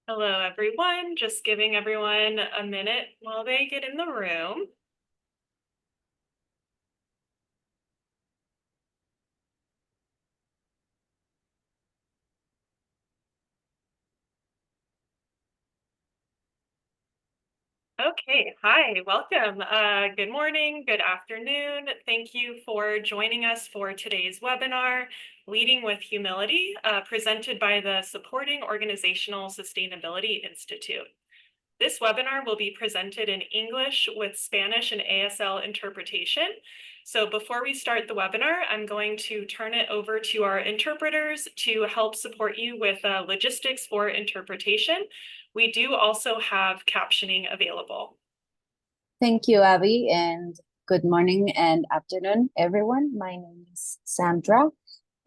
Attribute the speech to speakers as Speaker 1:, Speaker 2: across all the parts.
Speaker 1: Hello, everyone. Just giving everyone a minute while they get in the room. Okay, hi, welcome. Good morning, good afternoon. Thank you for joining us for today's webinar, Leading with Humility, presented by the Supporting Organizational Sustainability Institute. This webinar will be presented in English with Spanish and ASL interpretation. So before we start the webinar, I'm going to turn it over to our interpreters to help support you with logistics for interpretation. We do also have captioning available.
Speaker 2: Thank you, Abby, and good morning and afternoon, everyone. My name is Sandra,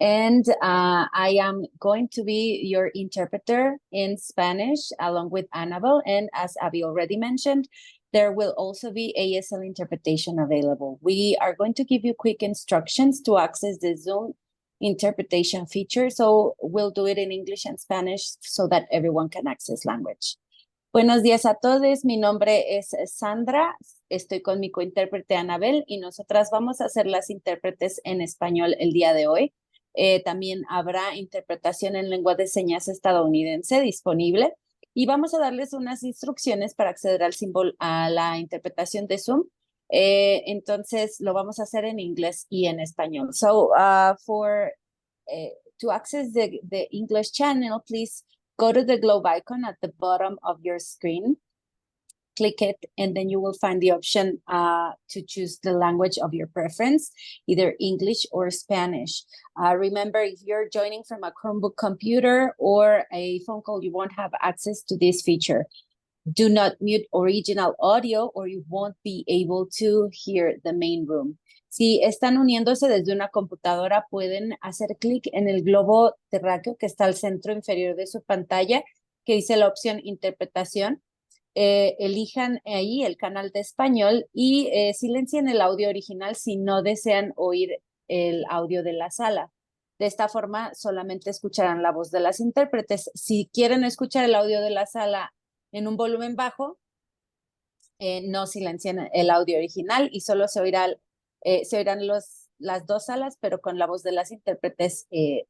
Speaker 2: and I am going to be your interpreter in Spanish along with Annabelle. And as Abby already mentioned, there will also be ASL interpretation available. We are going to give you quick instructions to access the Zoom interpretation feature. So we'll do it in English and Spanish so that everyone can access language. Buenos días a todos, mi nombre es Sandra, estoy con mi cointérprete Anabel y nosotras vamos a ser las intérpretes en español el día de hoy. También habrá interpretación en lengua de señas estadounidense disponible y vamos a darles unas instrucciones para acceder al símbolo a la interpretación de Zoom. Entonces lo vamos a hacer en inglés y en español. So to access the English channel, please go to the globe icon at the bottom of your screen, click it, and then you will find the option to choose the language of your preference, either English or Spanish. Remember, if you're joining from a Chromebook computer or a phone call, you won't have access to this feature. Do not mute original audio or you won't be able to hear the main room. Si están uniéndose desde una computadora, pueden hacer clic en el globo terráqueo que está al centro inferior de su pantalla, que dice la opción interpretación. Elijan ahí el canal de español y silencien el audio original si no desean oír el audio de la sala. De esta forma, solamente escucharán la voz de las intérpretes. Si quieren escuchar el audio de la sala en un volumen bajo, no silencien el audio original y solo se oirán las dos salas, pero con la voz de las intérpretes y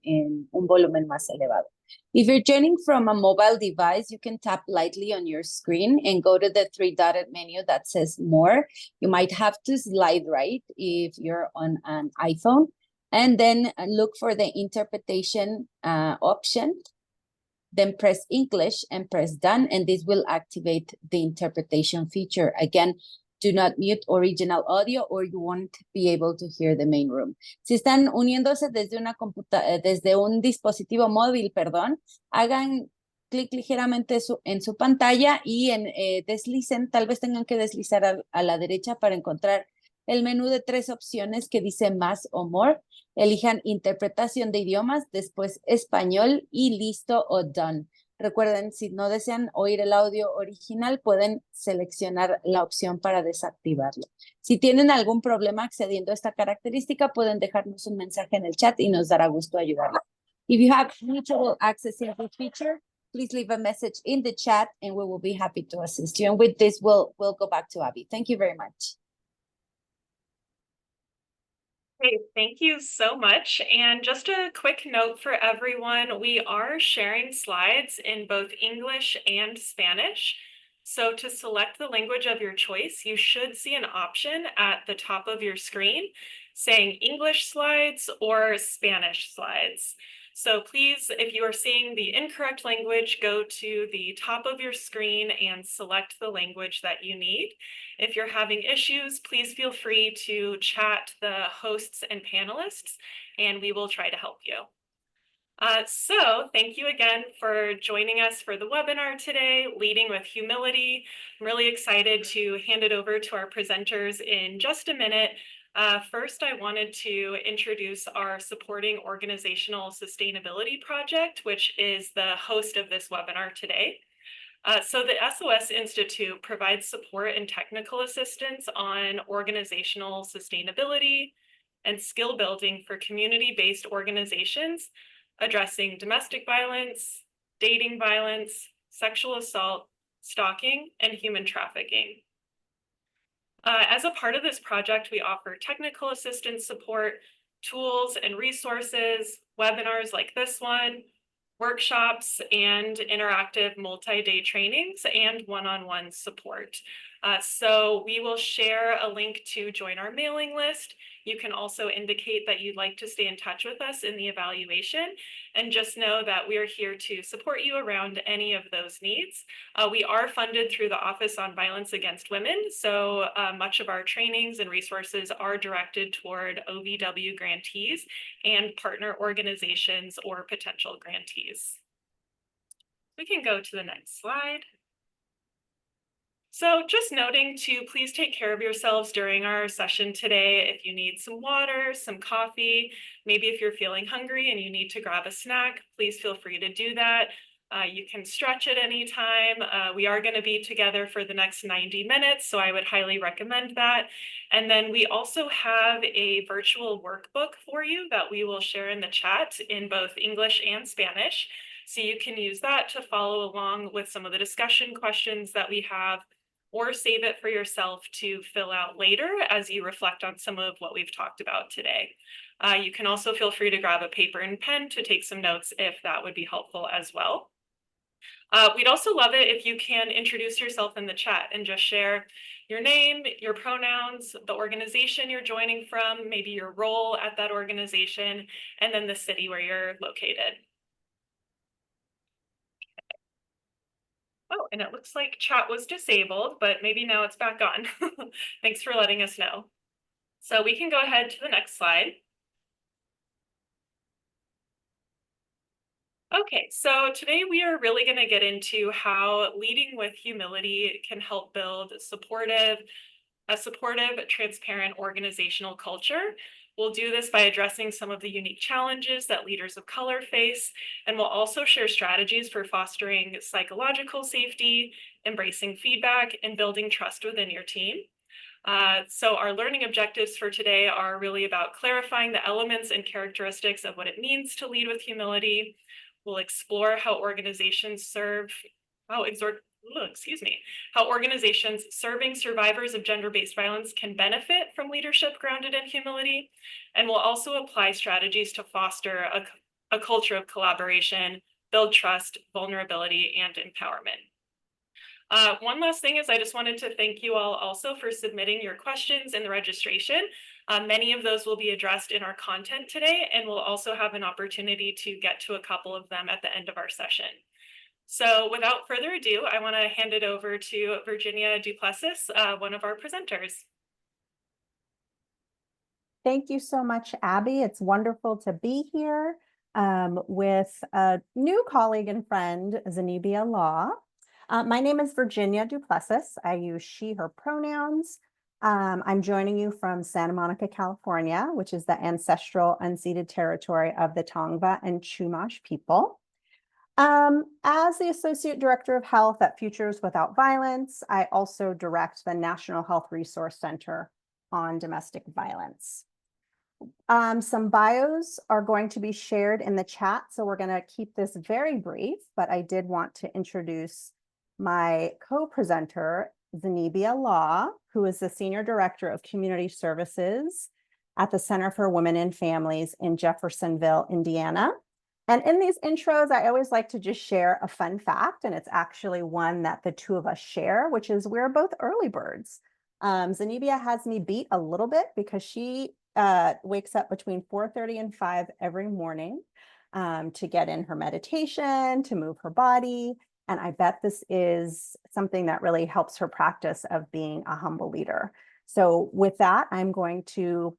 Speaker 2: en un volumen más elevado. If you're joining from a mobile device, you can tap lightly on your screen and go to the three-dotted menu that says More. You might have to slide right if you're on an iPhone, and then look for the interpretation option. Then press English and press Done, and this will activate the interpretation feature. Again, do not mute original audio or you won't be able to hear the main room. Si están uniéndose desde un dispositivo móvil, hagan clic ligeramente en su pantalla y deslicen, tal vez tengan que deslizar a la derecha para encontrar el menú de 3 opciones que dice Más o More. Elijan interpretación de idiomas, después español y listo o done. Recuerden, si no desean oír el audio original, pueden seleccionar la opción para desactivarlo. Si tienen algún problema accediendo a esta característica, pueden dejarnos un mensaje en el chat y nos dará gusto ayudarlos. If you have any trouble accessing this feature, please leave a message in the chat and we will be happy to assist you. And with this, we'll go back to Abby. Thank you very much.
Speaker 1: Okay, thank you so much. And just a quick note for everyone, we are sharing slides in both English and Spanish. So to select the language of your choice, you should see an option at the top of your screen saying English slides or Spanish slides. So please, if you are seeing the incorrect language, go to the top of your screen and select the language that you need. If you're having issues, please feel free to chat the hosts and panelists, and we will try to help you. So thank you again for joining us for the webinar today, Leading with Humility. I'm really excited to hand it over to our presenters in just a minute. First, I wanted to introduce our Supporting Organizational Sustainability Project, which is the host of this webinar today. So the SOS Institute provides support and technical assistance on organizational sustainability and skill building for community-based organizations addressing domestic violence, dating violence, sexual assault, stalking, and human trafficking. As a part of this project, we offer technical assistance support, tools and resources, webinars like this one, workshops, and interactive multi-day trainings and one-on-one support. So we will share a link to join our mailing list. You can also indicate that you'd like to stay in touch with us in the evaluation, and just know that we are here to support you around any of those needs. We are funded through the Office on Violence Against Women, so much of our trainings and resources are directed toward OVW grantees and partner organizations or potential grantees. We can go to the next slide. So just noting to please take care of yourselves during our session today. If you need some water, some coffee, maybe if you're feeling hungry and you need to grab a snack, please feel free to do that. You can stretch at any time. We are going to be together for the next 90 minutes, so I would highly recommend that. And then we also have a virtual workbook for you that we will share in the chat in both English and Spanish. So you can use that to follow along with some of the discussion questions that we have, or save it for yourself to fill out later as you reflect on some of what we've talked about today. You can also feel free to grab a paper and pen to take some notes if that would be helpful as well. We'd also love it if you can introduce yourself in the chat and just share your name, your pronouns, the organization you're joining from, maybe your role at that organization, and then the city where you're located. Oh, and it looks like chat was disabled, but maybe now it's back on. Thanks for letting us know. So we can go ahead to the next slide. Okay, so today we are really going to get into how leading with humility can help build a supportive, transparent organizational culture. We'll do this by addressing some of the unique challenges that leaders of color face, and we'll also share strategies for fostering psychological safety, embracing feedback, and building trust within your team. So our learning objectives for today are really about clarifying the elements and characteristics of what it means to lead with humility. We'll explore how organizations how organizations serving survivors of gender-based violence can benefit from leadership grounded in humility. And we'll also apply strategies to foster a culture of collaboration, build trust, vulnerability, and empowerment. One last thing is I just wanted to thank you all also for submitting your questions in the registration. Many of those will be addressed in our content today, and we'll also have an opportunity to get to a couple of them at the end of our session. So without further ado, I want to hand it over to Virginia Duplessis, one of our presenters.
Speaker 3: Thank you so much, Abby. It's wonderful to be here with a new colleague and friend, Zenobia Law. My name is Virginia Duplessis. I use she, her pronouns. I'm joining you from Santa Monica, California, which is the ancestral unceded territory of the Tongva and Chumash people. As the Associate Director of Health at Futures Without Violence, I also direct the National Health Resource Center on Domestic Violence. Some bios are going to be shared in the chat, so we're going to keep this very brief, but I did want to introduce my co-presenter, Zenobia Law, who is the Senior Director of Community Services at the Center for Women and Families in Jeffersonville, Indiana. And in these intros, I always like to just share a fun fact, and it's actually one that the two of us share, which is we're both early birds. Zenobia has me beat a little bit because she wakes up between 4:30 and 5 every morning to get in her meditation, to move her body. And I bet this is something that really helps her practice of being a humble leader. So with that, I'm going to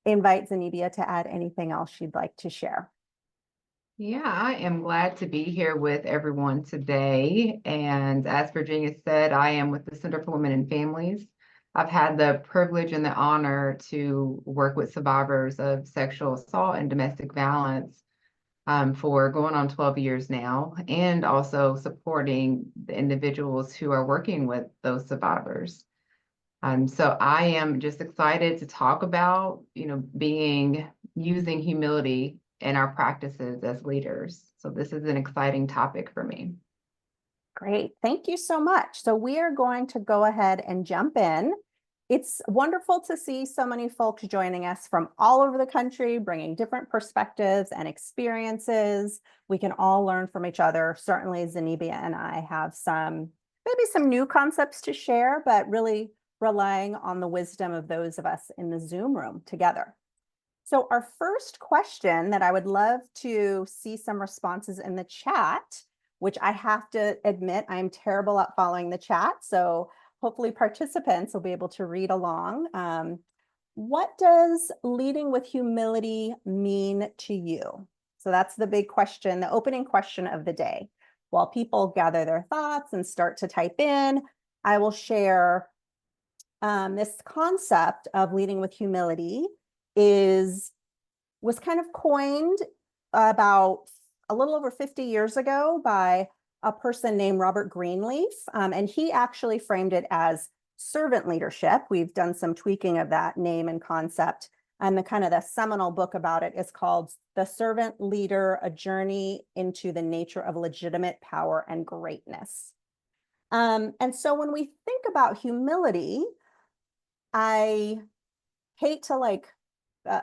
Speaker 3: invite Zenobia to add anything else she'd like to share.
Speaker 4: Yeah, I am glad to be here with everyone today. And as Virginia said, I am with the Center for Women and Families. I've had the privilege and the honor to work with survivors of sexual assault and domestic violence for going on 12 years now, and also supporting the individuals who are working with those survivors. So I am just excited to talk about, using humility in our practices as leaders. So this is an exciting topic for me.
Speaker 3: Great. Thank you so much. So we are going to go ahead and jump in. It's wonderful to see so many folks joining us from all over the country, bringing different perspectives and experiences. We can all learn from each other. Certainly, Zenobia and I have maybe some new concepts to share, but really relying on the wisdom of those of us in the Zoom room together. So our first question that I would love to see some responses in the chat, which I have to admit, I'm terrible at following the chat. So hopefully participants will be able to read along. What does leading with humility mean to you? So that's the big question, the opening question of the day. While people gather their thoughts and start to type in, I will share this concept of leading with humility was kind of coined about a little over 50 years ago by a person named Robert Greenleaf, and he actually framed it as servant leadership. We've done some tweaking of that name and concept, and the seminal book about it is called The Servant Leader: A Journey into the Nature of Legitimate Power and Greatness. And so when we think about humility, I hate to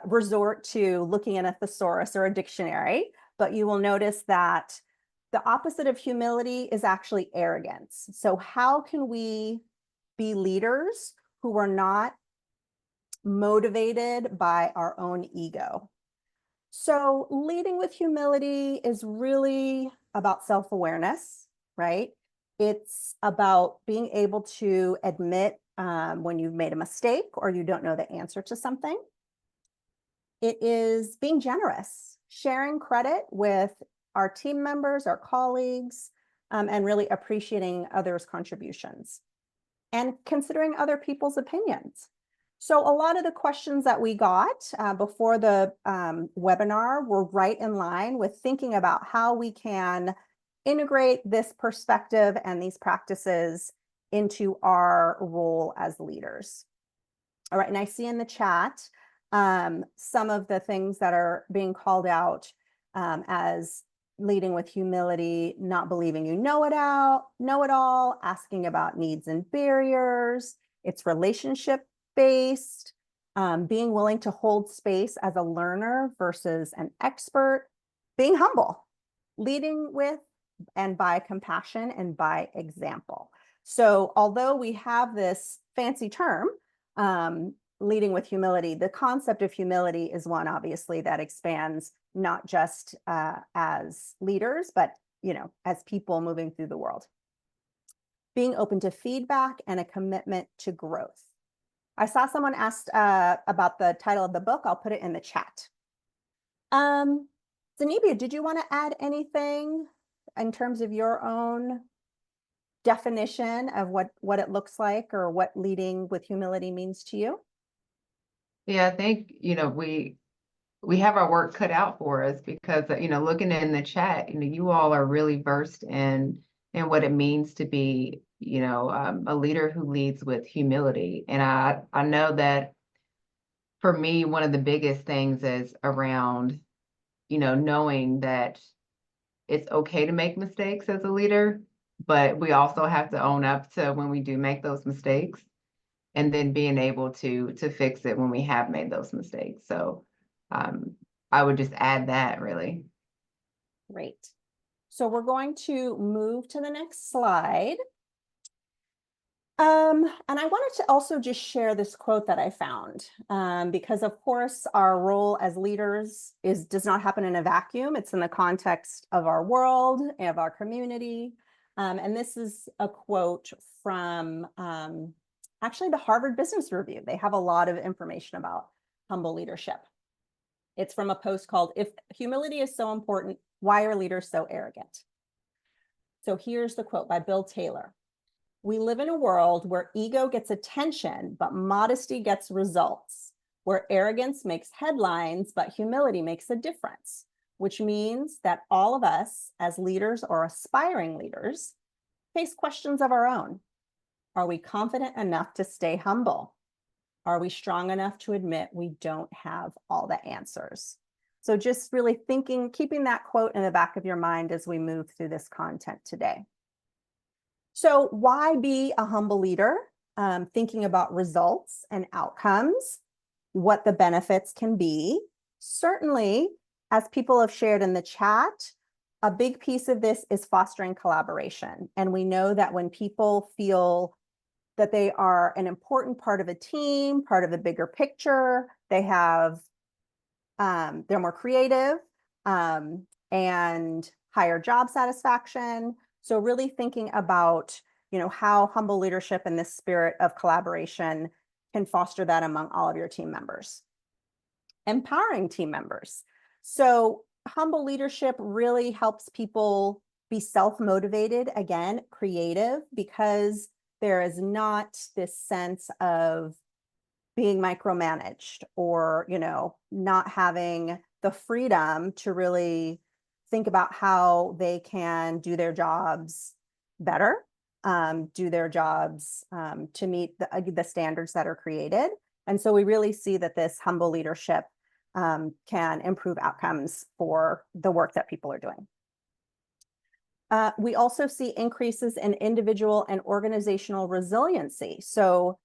Speaker 3: resort to looking at a thesaurus or a dictionary, but you will notice that the opposite of humility is actually arrogance. So how can we be leaders who are not motivated by our own ego? So leading with humility is really about self-awareness, right? It's about being able to admit when you've made a mistake or you don't know the answer to something. It is being generous, sharing credit with our team members, our colleagues, and really appreciating others' contributions and considering other people's opinions. So a lot of the questions that we got before the webinar were right in line with thinking about how we can integrate this perspective and these practices into our role as leaders. All right, and I see in the chat some of the things that are being called out as leading with humility, not believing you know it all, asking about needs and barriers. It's relationship based, being willing to hold space as a learner versus an expert, being humble, leading with and by compassion and by example. So although we have this fancy term, leading with humility, the concept of humility is one obviously that expands not just as leaders, but as people moving through the world. Being open to feedback and a commitment to growth. I saw someone asked about the title of the book. I'll put it in the chat. Zenobia, did you want to add anything in terms of your own definition of what it looks like or what leading with humility means to you?
Speaker 4: Yeah, I think, we have our work cut out for us because, looking in the chat, you all are really versed in what it means to be, a leader who leads with humility. And I know that for me, one of the biggest things is around, knowing that it's okay to make mistakes as a leader, but we also have to own up to when we do make those mistakes and then being able to fix it when we have made those mistakes. So I would just add that really.
Speaker 3: Great. So we're going to move to the next slide. And I wanted to also just share this quote that I found, because of course our role as leaders does not happen in a vacuum. It's in the context of our world, of our community. And this is a quote from actually the Harvard Business Review. They have a lot of information about humble leadership. It's from a post called "If Humility is So Important, Why Are Leaders So Arrogant?" So here's the quote by Bill Taylor. "We live in a world where ego gets attention, but modesty gets results, where arrogance makes headlines, but humility makes a difference, which means that all of us as leaders or aspiring leaders face questions of our own. Are we confident enough to stay humble? Are we strong enough to admit we don't have all the answers?" So just really keeping that quote in the back of your mind as we move through this content today. So why be a humble leader? Thinking about results and outcomes, what the benefits can be. Certainly, as people have shared in the chat, a big piece of this is fostering collaboration. And we know that when people feel that they are an important part of a team, part of a bigger picture, they have, they're more creative and higher job satisfaction. So really thinking about, how humble leadership and this spirit of collaboration can foster that among all of your team members. Empowering team members. So humble leadership really helps people be self-motivated, again, creative, because there is not this sense of being micromanaged or, not having the freedom to really think about how they can do their jobs better, do their jobs to meet the standards that are created. And so we really see that this humble leadership can improve outcomes for the work that people are doing. We also see increases in individual and organizational resiliency. So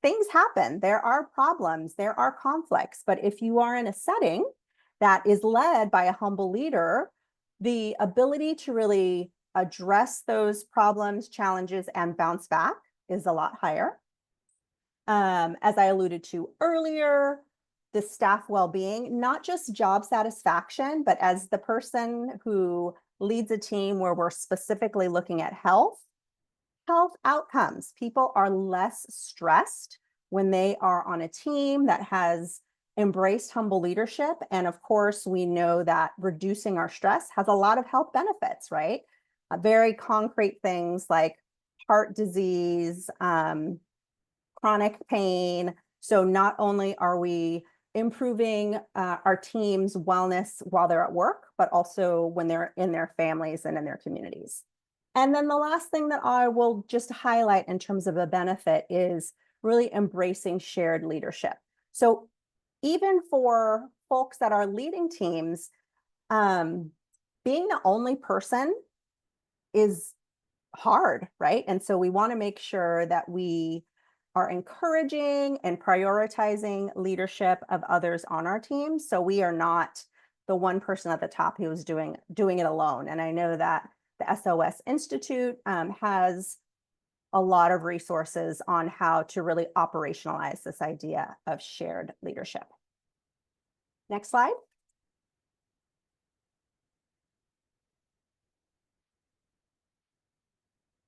Speaker 3: things happen, there are problems, there are conflicts, but if you are in a setting that is led by a humble leader, the ability to really address those problems, challenges, and bounce back is a lot higher. As I alluded to earlier, the staff well-being, not just job satisfaction, but as the person who leads a team where we're specifically looking at health outcomes. People are less stressed when they are on a team that has embraced humble leadership. And of course, we know that reducing our stress has a lot of health benefits, right? Very concrete things like heart disease, chronic pain. So not only are we improving our team's wellness while they're at work, but also when they're in their families and in their communities. And then the last thing that I will just highlight in terms of a benefit is really embracing shared leadership. So even for folks that are leading teams, being the only person is hard, right? And so we want to make sure that we are encouraging and prioritizing leadership of others on our team. So we are not the one person at the top who is doing it alone. And I know that the SOS Institute has a lot of resources on how to really operationalize this idea of shared leadership. Next slide.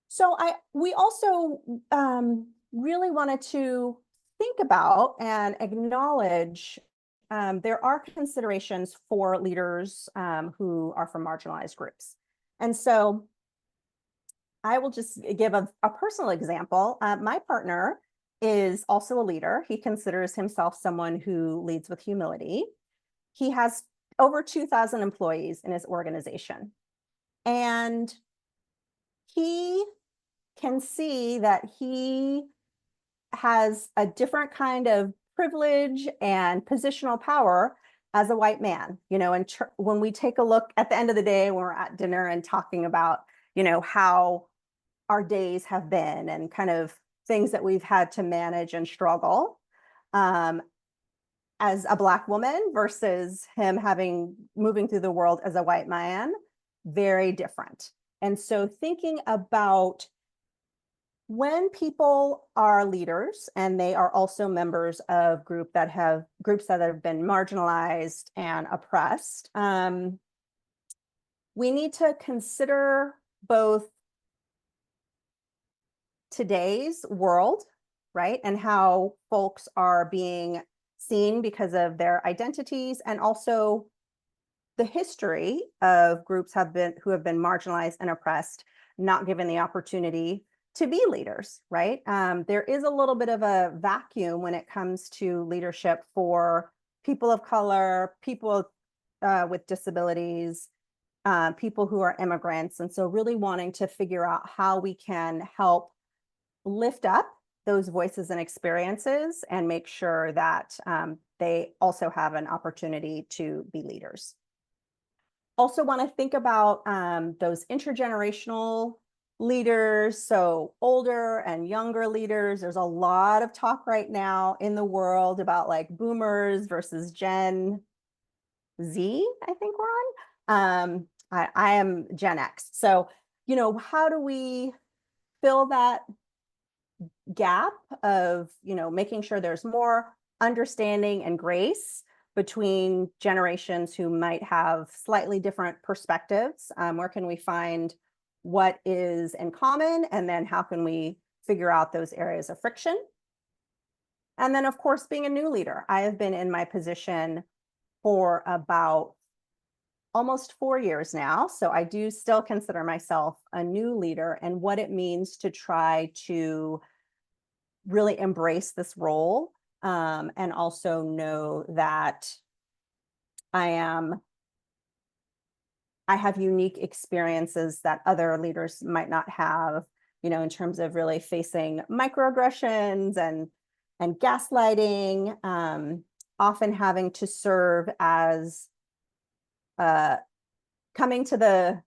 Speaker 3: So we also really wanted to think about and acknowledge there are considerations for leaders who are from marginalized groups. And so I will just give a personal example. My partner is also a leader. He considers himself someone who leads with humility. He has over 2,000 employees in his organization. And he can see that he has a different kind of privilege and positional power as a white man, and when we take a look at the end of the day, when we're at dinner and talking about, how our days have been and kind of things that we've had to manage and struggle as a Black woman versus him moving through the world as a white man, very different. And so thinking about when people are leaders and they are also members of groups that have been marginalized and oppressed, we need to consider both today's world, right? And how folks are being seen because of their identities, and also the history of groups who have been marginalized and oppressed, not given the opportunity to be leaders, right? There is a little bit of a vacuum when it comes to leadership for people of color, people with disabilities, people who are immigrants. And so really wanting to figure out how we can help lift up those voices and experiences and make sure that they also have an opportunity to be leaders. Also want to think about those intergenerational leaders, so older and younger leaders. There's a lot of talk right now in the world about like boomers versus Gen Z, I think we're on. I am Gen X. So, how do we fill that gap of, making sure there's more understanding and grace between generations who might have slightly different perspectives? Where can we find what is in common? And then how can we figure out those areas of friction? And then, of course, being a new leader, I have been in my position for about almost 4 years now. So I do still consider myself a new leader, and what it means to try to really embrace this role, and also know that I have unique experiences that other leaders might not have, in terms of really facing microaggressions and gaslighting, often having to serve as coming to the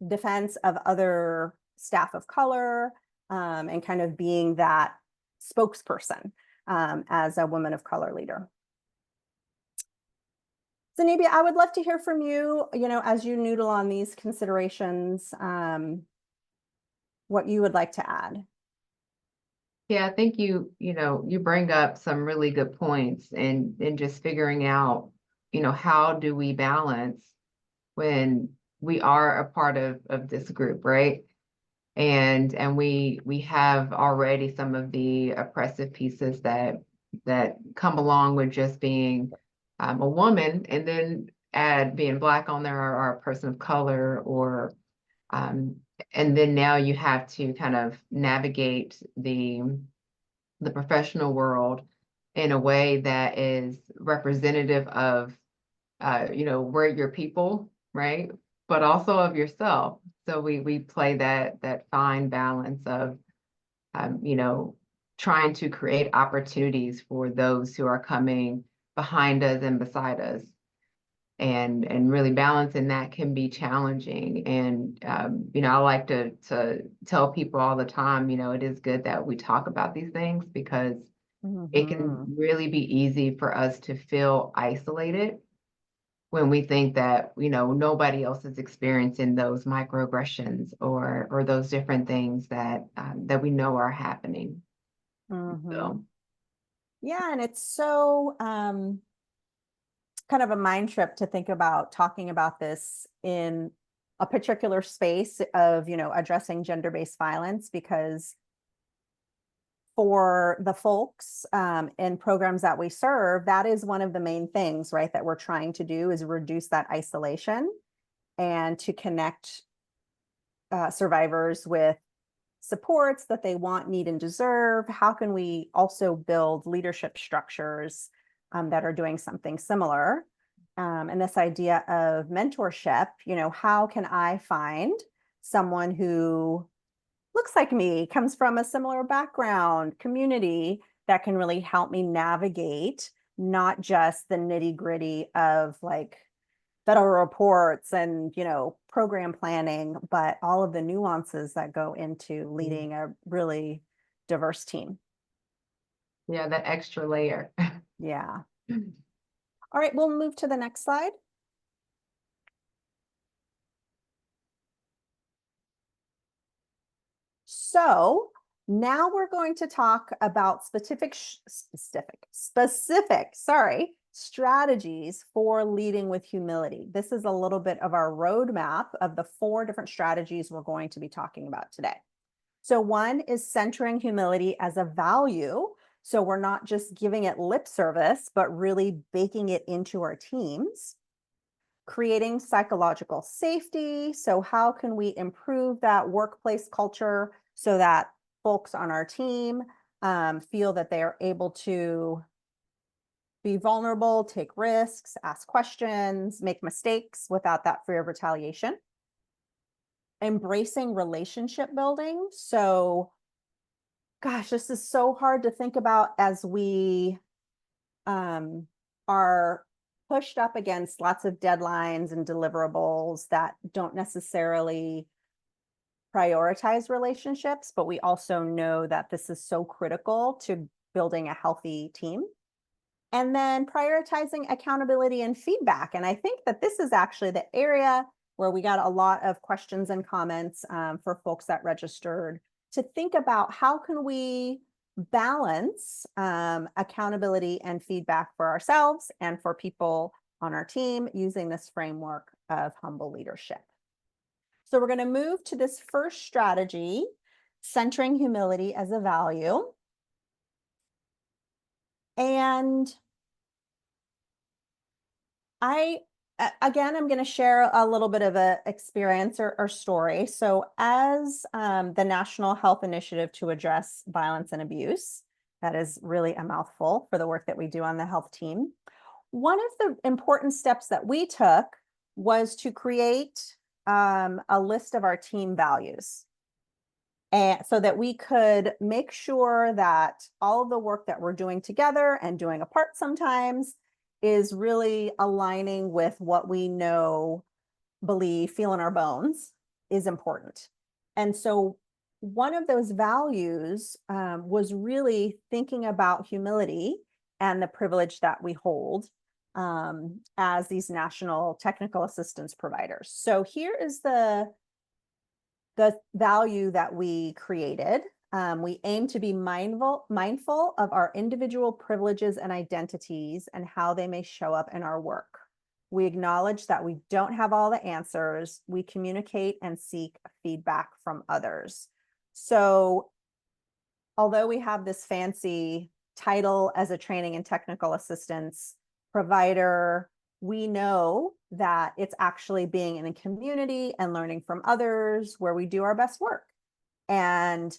Speaker 3: defense of other staff of color, and kind of being that spokesperson, as a woman of color leader. Zenobia, I would love to hear from you, as you noodle on these considerations, what you would like to add.
Speaker 4: Yeah, I think you bring up some really good points in just figuring out, how do we balance when we are a part of this group, right? And we have already some of the oppressive pieces that come along with just being a woman, and then add being Black on there, or a person of color, or and then now you have to kind of navigate the professional world in a way that is representative of where your people, right? But also of yourself. So we play that fine balance of trying to create opportunities for those who are coming behind us and beside us. And really balancing that can be challenging. And I like to tell people all the time, it is good that we talk about these things, because it can really be easy for us to feel isolated when we think that nobody else is experiencing those microaggressions or those different things that we know are happening. So
Speaker 3: Yeah, and it's so kind of a mind trip to think about talking about this in a particular space of, addressing gender-based violence, because for the folks in programs that we serve, that is one of the main things, right, that we're trying to do, is reduce that isolation and to connect survivors with supports that they want, need, and deserve. How can we also build leadership structures that are doing something similar? And this idea of mentorship, how can I find someone who looks like me, comes from a similar background, community, that can really help me navigate not just the nitty-gritty of like federal reports and, program planning, but all of the nuances that go into leading a really diverse team.
Speaker 4: yeah, that extra layer.
Speaker 3: Yeah. All right, we'll move to the next slide. So now we're going to talk about specific strategies for leading with humility. This is a little bit of our roadmap of the 4 different strategies we're going to be talking about today. So one is centering humility as a value. So we're not just giving it lip service, but really baking it into our teams. Creating psychological safety. So how can we improve that workplace culture so that folks on our team feel that they are able to be vulnerable, take risks, ask questions, make mistakes without that fear of retaliation. Embracing relationship building. So, gosh, this is so hard to think about as we are pushed up against lots of deadlines and deliverables that don't necessarily prioritize relationships, but we also know that this is so critical to building a healthy team. And then prioritizing accountability and feedback. And I think that this is actually the area where we got a lot of questions and comments for folks that registered to think about how can we balance accountability and feedback for ourselves and for people on our team using this framework of humble leadership. So we're going to move to this first strategy, centering humility as a value. And I'm going to share a little bit of an experience or story. So as the National Health Initiative to Address Violence and Abuse, that is really a mouthful for the work that we do on the health team. One of the important steps that we took was to create a list of our team values. And so that we could make sure that all of the work that we're doing together and doing apart sometimes is really aligning with what we know, believe, feel in our bones is important. And so one of those values was really thinking about humility and the privilege that we hold as these national technical assistance providers. So here is the value that we created. We aim to be mindful of our individual privileges and identities and how they may show up in our work. We acknowledge that we don't have all the answers. We communicate and seek feedback from others. So although we have this fancy title as a training and technical assistance provider, we know that it's actually being in a community and learning from others where we do our best work. And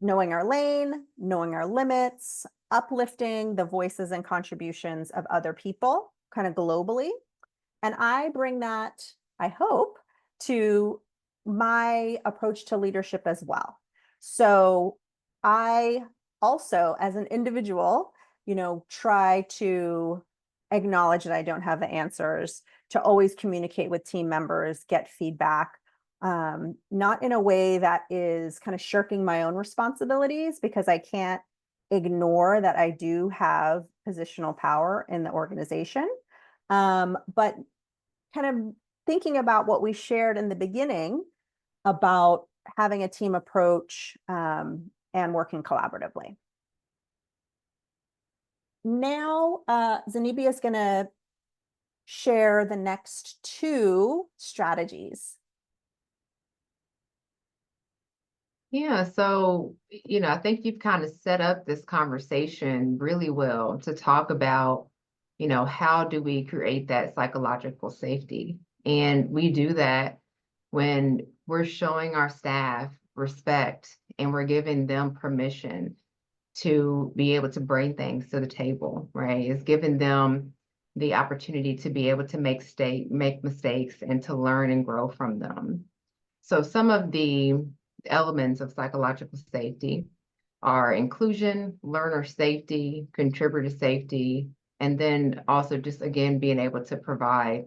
Speaker 3: knowing our lane, knowing our limits, uplifting the voices and contributions of other people kind of globally. And I bring that, I hope, to my approach to leadership as well. So I also, as an individual, try to acknowledge that I don't have the answers, to always communicate with team members, get feedback, not in a way that is kind of shirking my own responsibilities, because I can't ignore that I do have positional power in the organization. But kind of thinking about what we shared in the beginning about having a team approach and working collaboratively. Now, Zenobia is going to share the next two strategies.
Speaker 4: Yeah, so, I think you've kind of set up this conversation really well to talk about, how do we create that psychological safety? And we do that when we're showing our staff respect and we're giving them permission to be able to bring things to the table, right? It's giving them the opportunity to be able to make mistakes and to learn and grow from them. So some of the elements of psychological safety are inclusion, learner safety, contributor safety, and then also just, again, being able to provide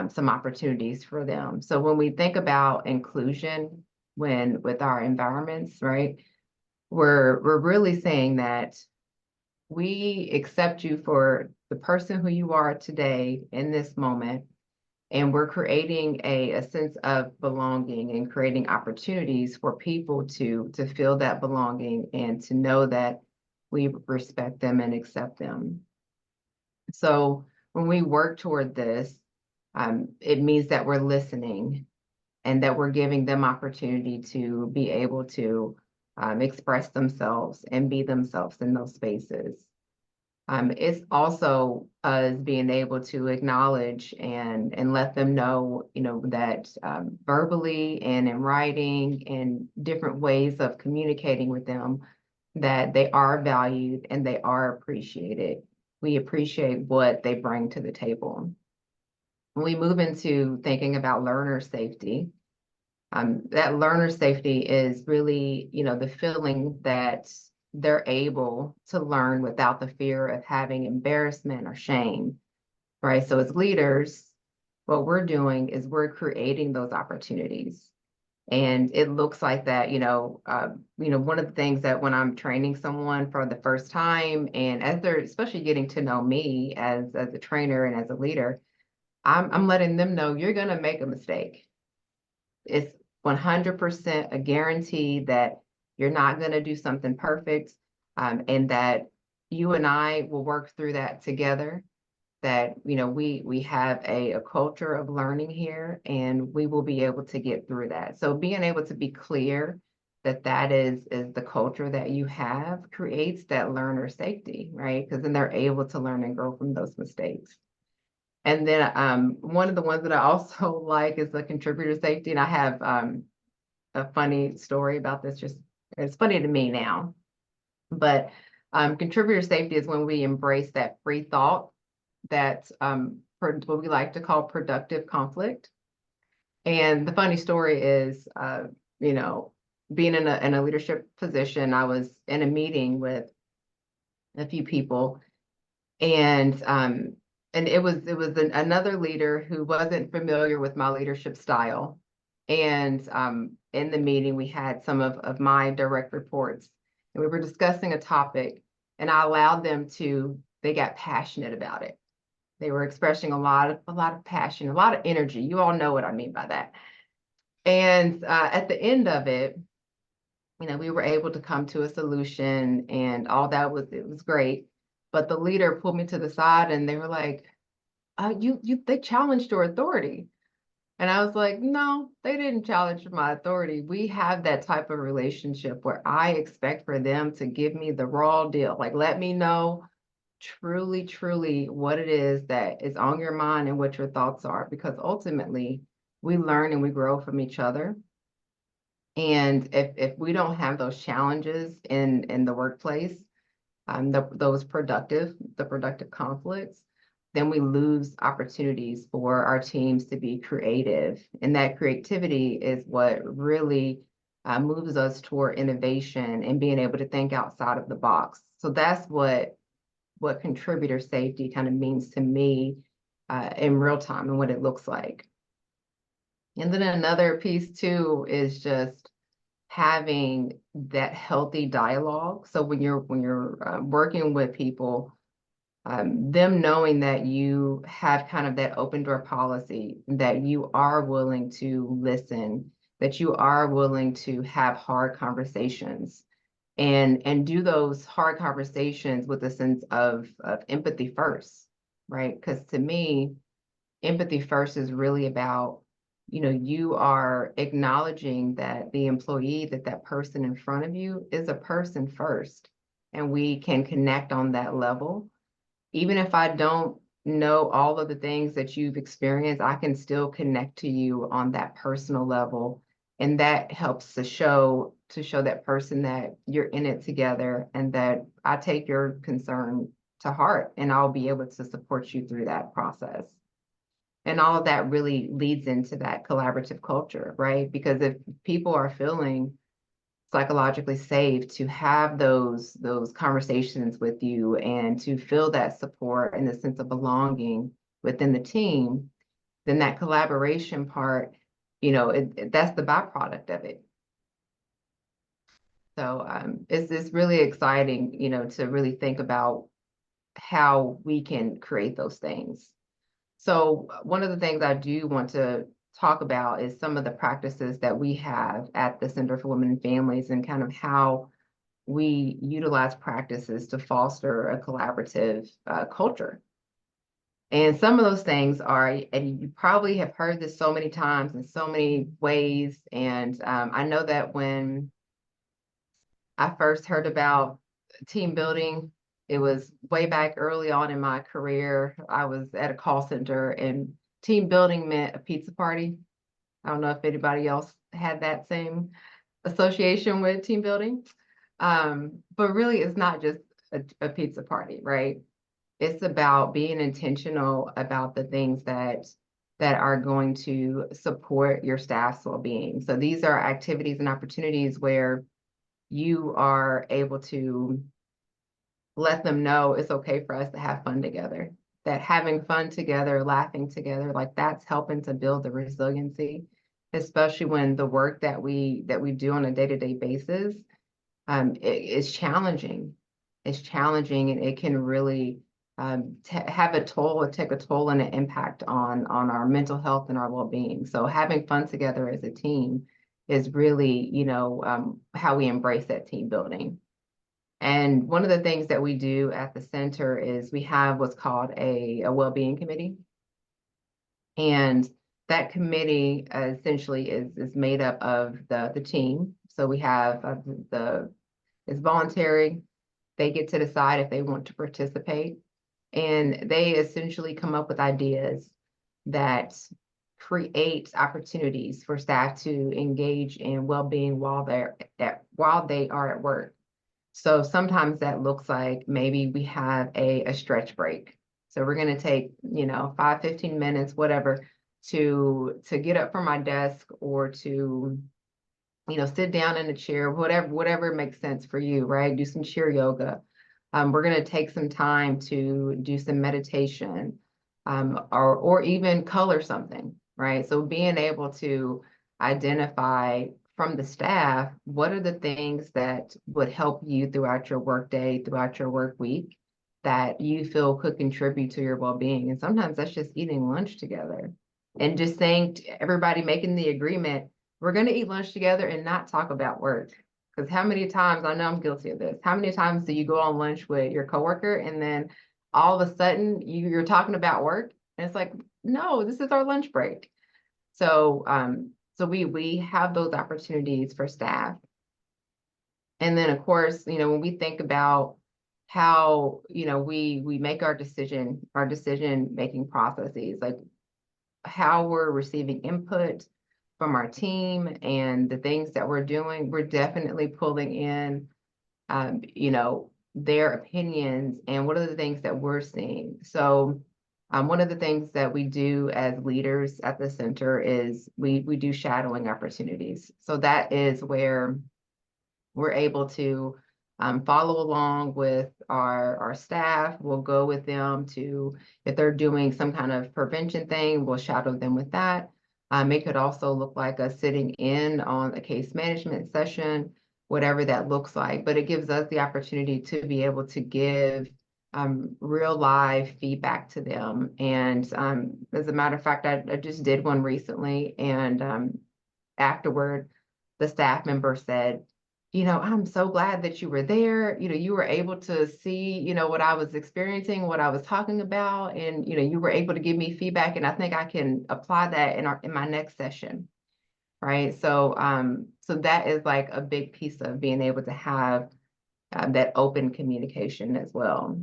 Speaker 4: some opportunities for them. So when we think about inclusion with our environments, right, we're really saying that we accept you for the person who you are today in this moment. And we're creating a sense of belonging and creating opportunities for people to feel that belonging and to know that we respect them and accept them. So when we work toward this, it means that we're listening and that we're giving them opportunity to be able to express themselves and be themselves in those spaces. It's also us being able to acknowledge and let them know, that verbally and in writing and different ways of communicating with them, that they are valued and they are appreciated. We appreciate what they bring to the table. When we move into thinking about learner safety, that learner safety is really, the feeling that they're able to learn without the fear of having embarrassment or shame, right? So as leaders, what we're doing is we're creating those opportunities. And it looks like that, one of the things that when I'm training someone for the first time, and as they're especially getting to know me as a trainer and as a leader, I'm letting them know you're going to make a mistake. It's 100% a guarantee that you're not going to do something perfect, and that you and I will work through that together. That we have a culture of learning here, and we will be able to get through that. So being able to be clear that that is the culture that you have creates that learner safety, right? Because then they're able to learn and grow from those mistakes. And then one of the ones that I also like is the contributor safety. And I have a funny story about this. Just it's funny to me now, but contributor safety is when we embrace that free thought, that what we like to call productive conflict. And the funny story is, being in a leadership position, I was in a meeting with a few people, and it was another leader who wasn't familiar with my leadership style. And in the meeting, we had some of my direct reports, and we were discussing a topic, and I allowed them they got passionate about it. They were expressing a lot of passion, a lot of energy. You all know what I mean by that. And at the end of it, we were able to come to a solution, and all that it was great. But the leader pulled me to the side, and they were like, they challenged your authority. And I was like, no, they didn't challenge my authority. We have that type of relationship where I expect for them to give me the raw deal. Like, let me know truly, truly what it is that is on your mind and what your thoughts are, because ultimately we learn and we grow from each other. And if we don't have those challenges in the workplace, the productive conflicts, then we lose opportunities for our teams to be creative. And that creativity is what really moves us toward innovation and being able to think outside of the box. So that's what contributor safety kind of means to me in real time and what it looks like. And then another piece too is just having that healthy dialogue. So when you're working with people, them knowing that you have kind of that open door policy, that you are willing to listen, that you are willing to have hard conversations, and do those hard conversations with a sense of empathy first, right? Because to me, empathy first is really about, you are acknowledging that the employee, that person in front of you is a person first, and we can connect on that level. Even if I don't know all of the things that you've experienced, I can still connect to you on that personal level. And that helps to show that person that you're in it together, and that I take your concern to heart, and I'll be able to support you through that process. And all of that really leads into that collaborative culture, right? Because if people are feeling psychologically safe to have those conversations with you and to feel that support and the sense of belonging within the team, then that collaboration part, that's the byproduct of it. So it's really exciting, to really think about how we can create those things. So one of the things I do want to talk about is some of the practices that we have at the Center for Women and Families, and kind of how we utilize practices to foster a collaborative culture. And some of those things are, and you probably have heard this so many times in so many ways. And I know that when I first heard about team building, it was way back early on in my career. I was at a call center, and team building meant a pizza party. I don't know if anybody else had that same association with team building. But really, it's not just a pizza party, right? It's about being intentional about the things that are going to support your staff's well-being. So these are activities and opportunities where you are able to let them know it's okay for us to have fun together, that having fun together, laughing together, like that's helping to build the resiliency especially when the work that we do on a day-to-day basis, it's challenging. It's challenging, and it can really have a toll, take a toll and an impact on our mental health and our well-being. So having fun together as a team is really, how we embrace that team building. And one of the things that we do at the center is we have what's called a well-being committee. And that committee essentially is made up of the team. So we have it's voluntary. They get to decide if they want to participate. And they essentially come up with ideas that create opportunities for staff to engage in well-being while they are at work. So sometimes that looks like maybe we have a stretch break. So we're going to take, 5, 15 minutes, whatever, to get up from my desk or to, sit down in a chair, whatever makes sense for you, right? Do some chair yoga. We're going to take some time to do some meditation, or even color something, right? So being able to identify from the staff, what are the things that would help you throughout your work day, throughout your work week, that you feel could contribute to your well-being. And sometimes that's just eating lunch together and just saying to everybody, making the agreement, we're going to eat lunch together and not talk about work. Because how many times, I know I'm guilty of this, how many times do you go on lunch with your coworker and then all of a sudden you're talking about work? And it's like, no, this is our lunch break. So, so we have those opportunities for staff. And then, of course, when we think about how, we make our decision-making processes, like how we're receiving input from our team and the things that we're doing, we're definitely pulling in, their opinions and what are the things that we're seeing. So one of the things that we do as leaders at the center is we do shadowing opportunities. So that is where we're able to follow along with our staff. We'll go with them to, if they're doing some kind of prevention thing, we'll shadow them with that. It could also look like us sitting in on a case management session, whatever that looks like. But it gives us the opportunity to be able to give real live feedback to them. And as a matter of fact, I just did one recently, and afterward, the staff member said, I'm so glad that you were there. You were able to see, what I was experiencing, what I was talking about, and, you were able to give me feedback. And I think I can apply that in my next session. Right. So, so that is like a big piece of being able to have that open communication as well.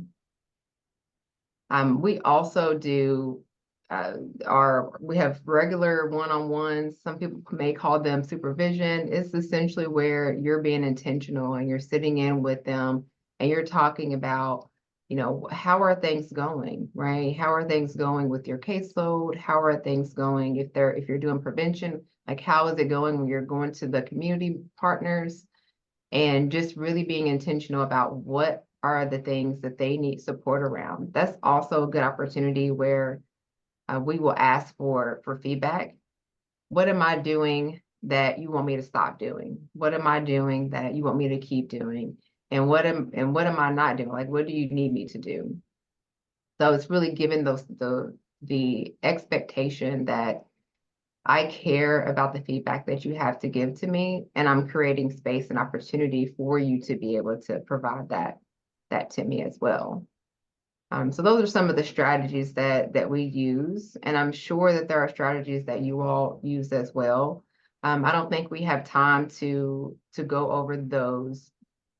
Speaker 4: We also do we have regular one-on-ones. Some people may call them supervision. It's essentially where you're being intentional and you're sitting in with them and you're talking about, how are things going, right? How are things going with your caseload? How are things going if you're doing prevention? Like, how is it going when you're going to the community partners? And just really being intentional about what are the things that they need support around. That's also a good opportunity where we will ask for feedback. What am I doing that you want me to stop doing? What am I doing that you want me to keep doing? And what am I not doing? Like, what do you need me to do? So it's really giving the expectation that I care about the feedback that you have to give to me, and I'm creating space and opportunity for you to be able to provide that to me as well. So those are some of the strategies that we use, and I'm sure that there are strategies that you all use as well. I don't think we have time to go over those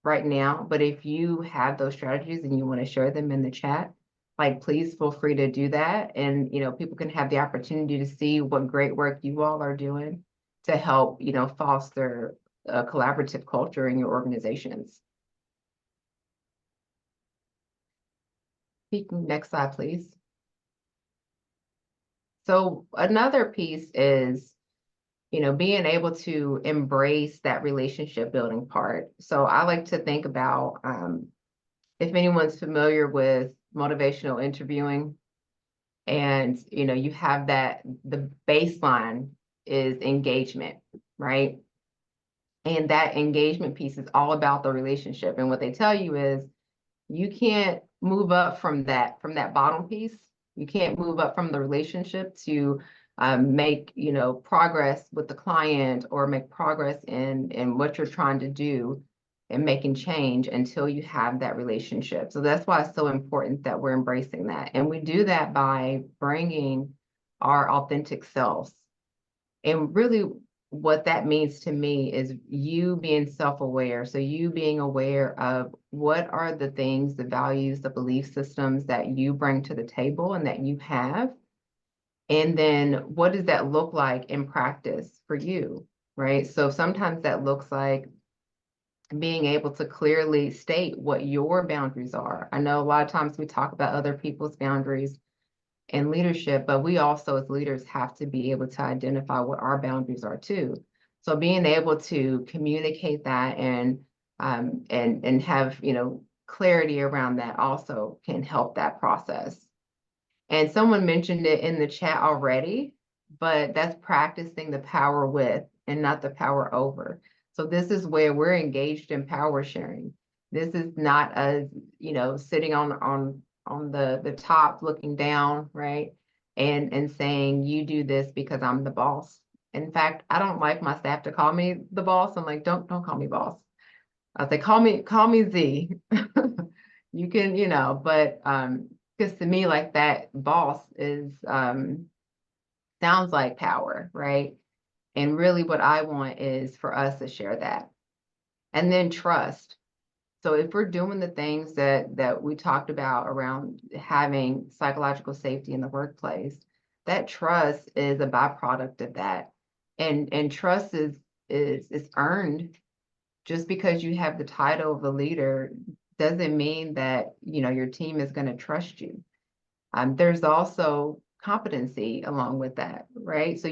Speaker 4: right now, but if you have those strategies and you want to share them in the chat, like, please feel free to do that. And, people can have the opportunity to see what great work you all are doing to help, foster a collaborative culture in your organizations. Next slide, please. So another piece is, being able to embrace that relationship building part. So I like to think about, if anyone's familiar with motivational interviewing, and, you have the baseline is engagement, right? And that engagement piece is all about the relationship. And what they tell you is you can't move up from that bottom piece. You can't move up from the relationship to make, progress with the client or make progress in what you're trying to do and making change until you have that relationship. So that's why it's so important that we're embracing that. And we do that by bringing our authentic selves. And really what that means to me is you being self-aware. So you being aware of what are the things, the values, the belief systems that you bring to the table and that you have. And then what does that look like in practice for you, right? So sometimes that looks like being able to clearly state what your boundaries are. I know a lot of times we talk about other people's boundaries and leadership, but we also as leaders have to be able to identify what our boundaries are too. So being able to communicate that and have clarity around that also can help that process. And someone mentioned it in the chat already, but that's practicing the power with and not the power over. So this is where we're engaged in power sharing. This is not us, sitting on the top looking down, right? And saying, you do this because I'm the boss. In fact, I don't like my staff to call me the boss. I'm like, don't call me boss. I say, call me Z. You can, but because to me, like that boss is sounds like power, right? And really what I want is for us to share that. And then trust. So if we're doing the things that we talked about around having psychological safety in the workplace, that trust is a byproduct of that. And trust is earned. Just because you have the title of a leader doesn't mean that your team is going to trust you. There's also competency along with that, right? So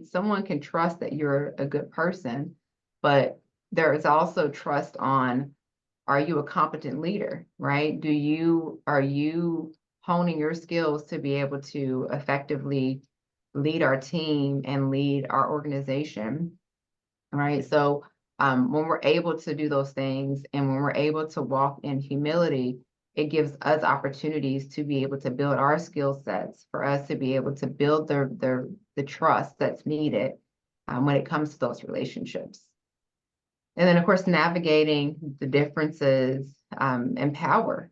Speaker 4: someone can trust that you're a good person, but there is also trust on, are you a competent leader, right? Are you honing your skills to be able to effectively lead our team and lead our organization, right? So when we're able to do those things and when we're able to walk in humility, it gives us opportunities to be able to build our skill sets, for us to be able to build the trust that's needed when it comes to those relationships. And then, of course, navigating the differences in power.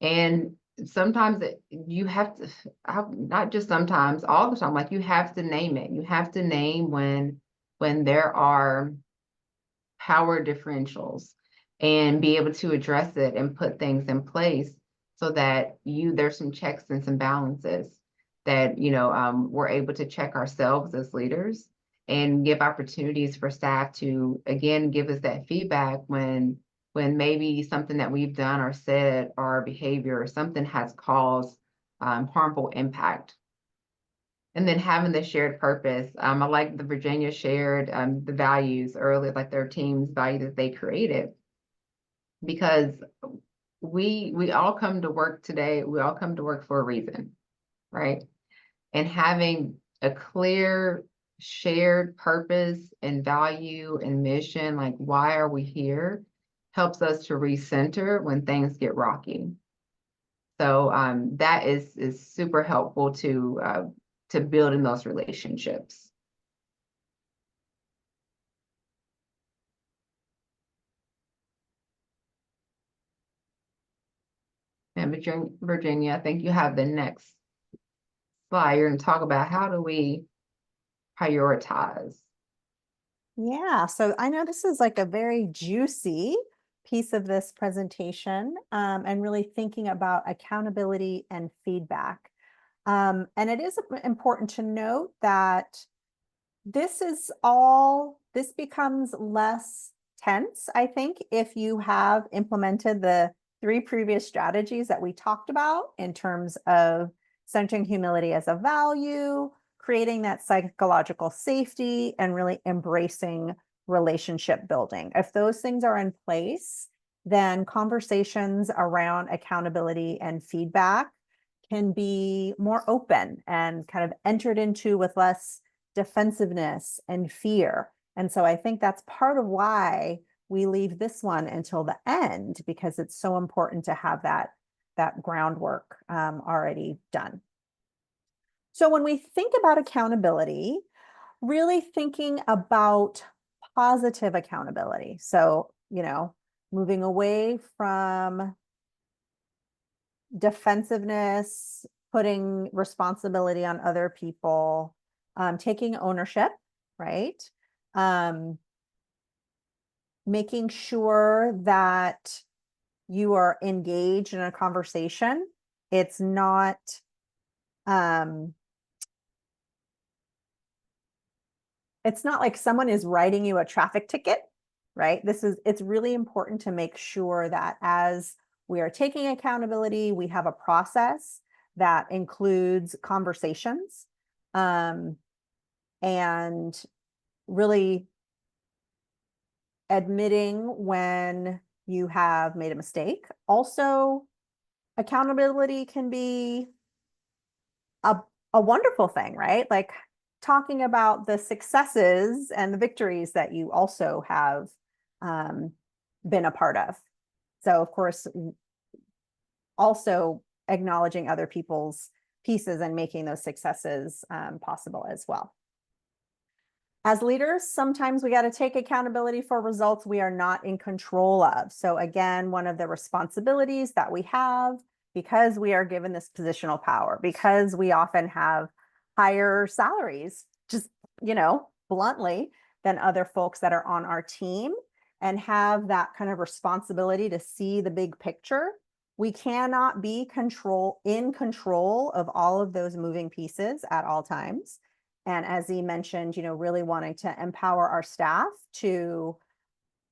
Speaker 4: And sometimes you have to, not just sometimes, all the time, like you have to name it. You have to name when there are power differentials and be able to address it and put things in place so that there's some checks and some balances that, we're able to check ourselves as leaders and give opportunities for staff to, again, give us that feedback when maybe something that we've done or said or our behavior or something has caused harmful impact. And then having the shared purpose. I like the Virginia shared the values earlier, like their team's value that they created, because we all come to work today. We all come to work for a reason, right? And having a clear shared purpose and value and mission, like why are we here, helps us to recenter when things get rocky. So that is super helpful to build in those relationships. And Virginia, I think you have the next slide. You're going to talk about how do we prioritize.
Speaker 3: Yeah, so I know this is like a very juicy piece of this presentation, and really thinking about accountability and feedback. And it is important to note that this becomes less tense, I think, if you have implemented the 3 previous strategies that we talked about in terms of centering humility as a value, creating that psychological safety, and really embracing relationship building. If those things are in place, then conversations around accountability and feedback can be more open and kind of entered into with less defensiveness and fear. And so I think that's part of why we leave this one until the end, because it's so important to have that groundwork already done. So when we think about accountability, really thinking about positive accountability. So, moving away from defensiveness, putting responsibility on other people, taking ownership, right? Making sure that you are engaged in a conversation. It's not, it's not like someone is writing you a traffic ticket, right? It's really important to make sure that as we are taking accountability, we have a process that includes conversations, and really admitting when you have made a mistake. Also, accountability can be a wonderful thing, right? Like talking about the successes and the victories that you also have been a part of. So, of course, also acknowledging other people's pieces and making those successes possible as well. As leaders, sometimes we got to take accountability for results we are not in control of. So again, one of the responsibilities that we have, because we are given this positional power, because we often have higher salaries, just, bluntly, than other folks that are on our team, and have that kind of responsibility to see the big picture. We cannot be in control of all of those moving pieces at all times. And as he mentioned, really wanting to empower our staff to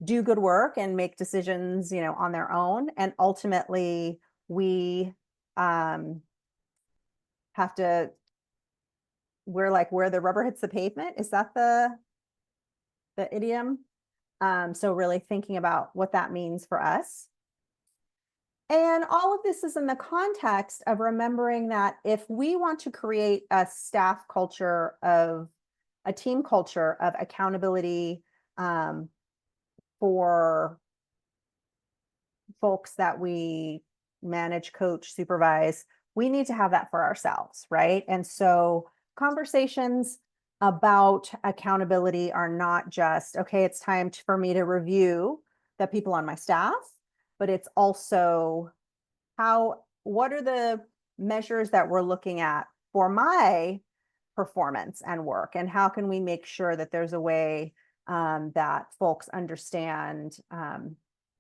Speaker 3: do good work and make decisions, on their own. And ultimately, we have to, we're like where the rubber hits the pavement. Is that the idiom? So really thinking about what that means for us. And all of this is in the context of remembering that if we want to create a staff culture of a team culture of accountability for folks that we manage, coach, supervise, we need to have that for ourselves, right? And so conversations about accountability are not just, okay, it's time for me to review the people on my staff, but it's also what are the measures that we're looking at for my performance and work, and how can we make sure that there's a way that folks understand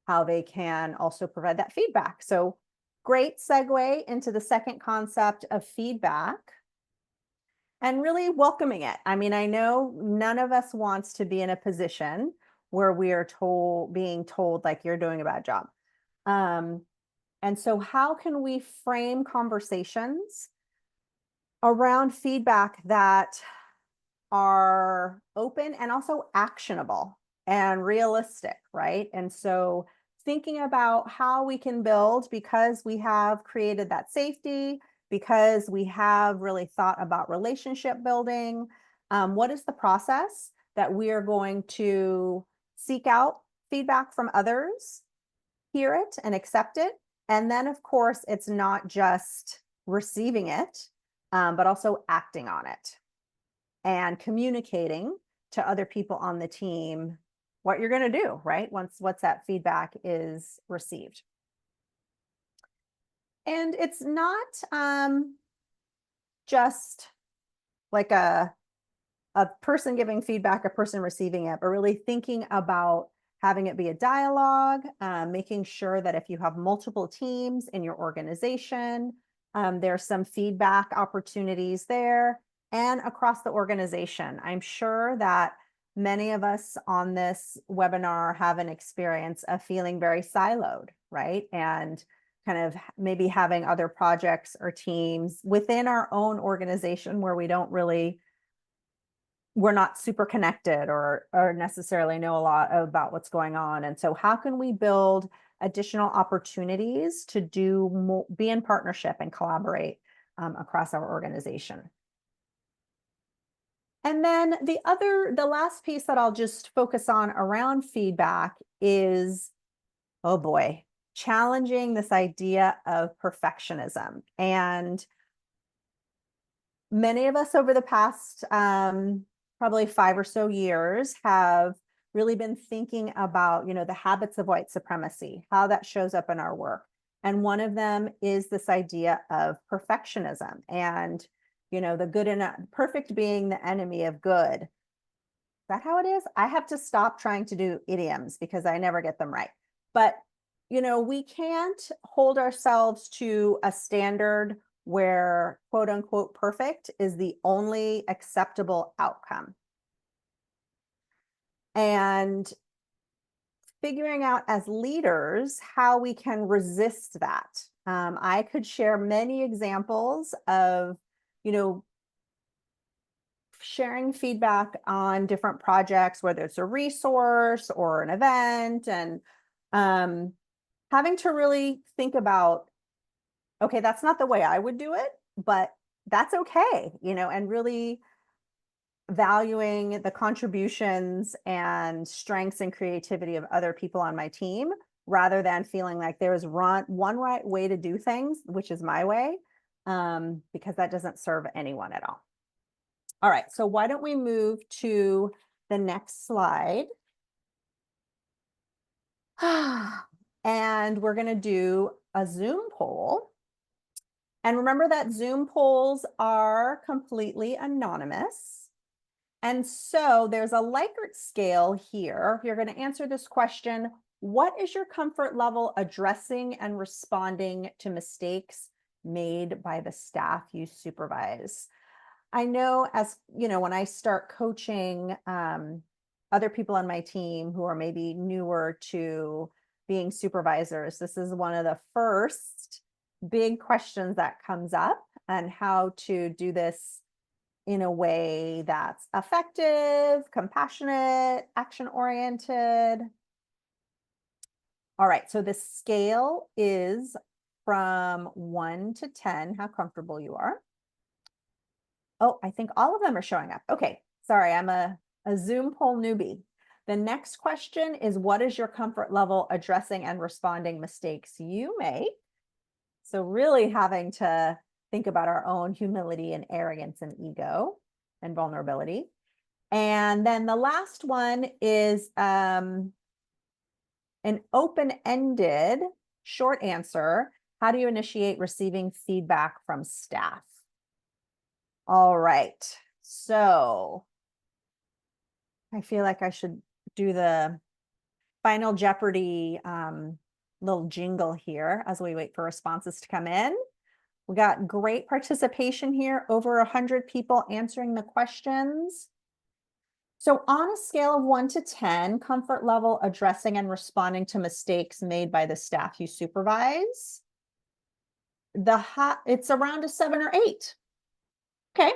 Speaker 3: how they can also provide that feedback. So great segue into the second concept of feedback and really welcoming it. I mean, I know none of us wants to be in a position where we are being told like you're doing a bad job. And so how can we frame conversations around feedback that are open and also actionable and realistic, right? And so thinking about how we can build, because we have created that safety, because we have really thought about relationship building, what is the process that we are going to seek out feedback from others, hear it and accept it. And then, of course, it's not just receiving it, but also acting on it and communicating to other people on the team what you're going to do, right? Once that feedback is received. And it's not just like a person giving feedback, a person receiving it, but really thinking about having it be a dialogue, making sure that if you have multiple teams in your organization, there's some feedback opportunities there and across the organization. I'm sure that many of us on this webinar have an experience of feeling very siloed, right? And kind of maybe having other projects or teams within our own organization where we're not super connected or necessarily know a lot about what's going on. And so how can we build additional opportunities to be in partnership and collaborate across our organization? And then the last piece that I'll just focus on around feedback is, oh boy, challenging this idea of perfectionism. And many of us over the past probably 5 or so years have really been thinking about, the habits of white supremacy, how that shows up in our work. And one of them is this idea of perfectionism and, the good and perfect being the enemy of good. Is that how it is? I have to stop trying to do idioms because I never get them right. But, we can't hold ourselves to a standard where quote unquote perfect is the only acceptable outcome. And figuring out as leaders how we can resist that. I could share many examples of, sharing feedback on different projects, whether it's a resource or an event, and having to really think about, okay, that's not the way I would do it, but that's okay, and really valuing the contributions and strengths and creativity of other people on my team, rather than feeling like there's one right way to do things, which is my way, because that doesn't serve anyone at all. All right, so why don't we move to the next slide? And we're going to do a Zoom poll. And remember that Zoom polls are completely anonymous. And so there's a Likert scale here. You're going to answer this question: what is your comfort level addressing and responding to mistakes made by the staff you supervise? I know, as when I start coaching other people on my team who are maybe newer to being supervisors, this is one of the first big questions that comes up, and how to do this in a way that's effective, compassionate, action-oriented. All right, so the scale is from 1 to 10, how comfortable you are. Oh, I think all of them are showing up. Okay, sorry, I'm a Zoom poll newbie. The next question is, what is your comfort level addressing and responding mistakes you make? So really having to think about our own humility and arrogance and ego and vulnerability. And then the last one is an open-ended short answer. How do you initiate receiving feedback from staff? All right, so I feel like I should do the Final Jeopardy little jingle here as we wait for responses to come in. We got great participation here, over 100 people answering the questions. So on a scale of 1 to 10, comfort level addressing and responding to mistakes made by the staff you supervise, it's around a 7 or 8. Okay.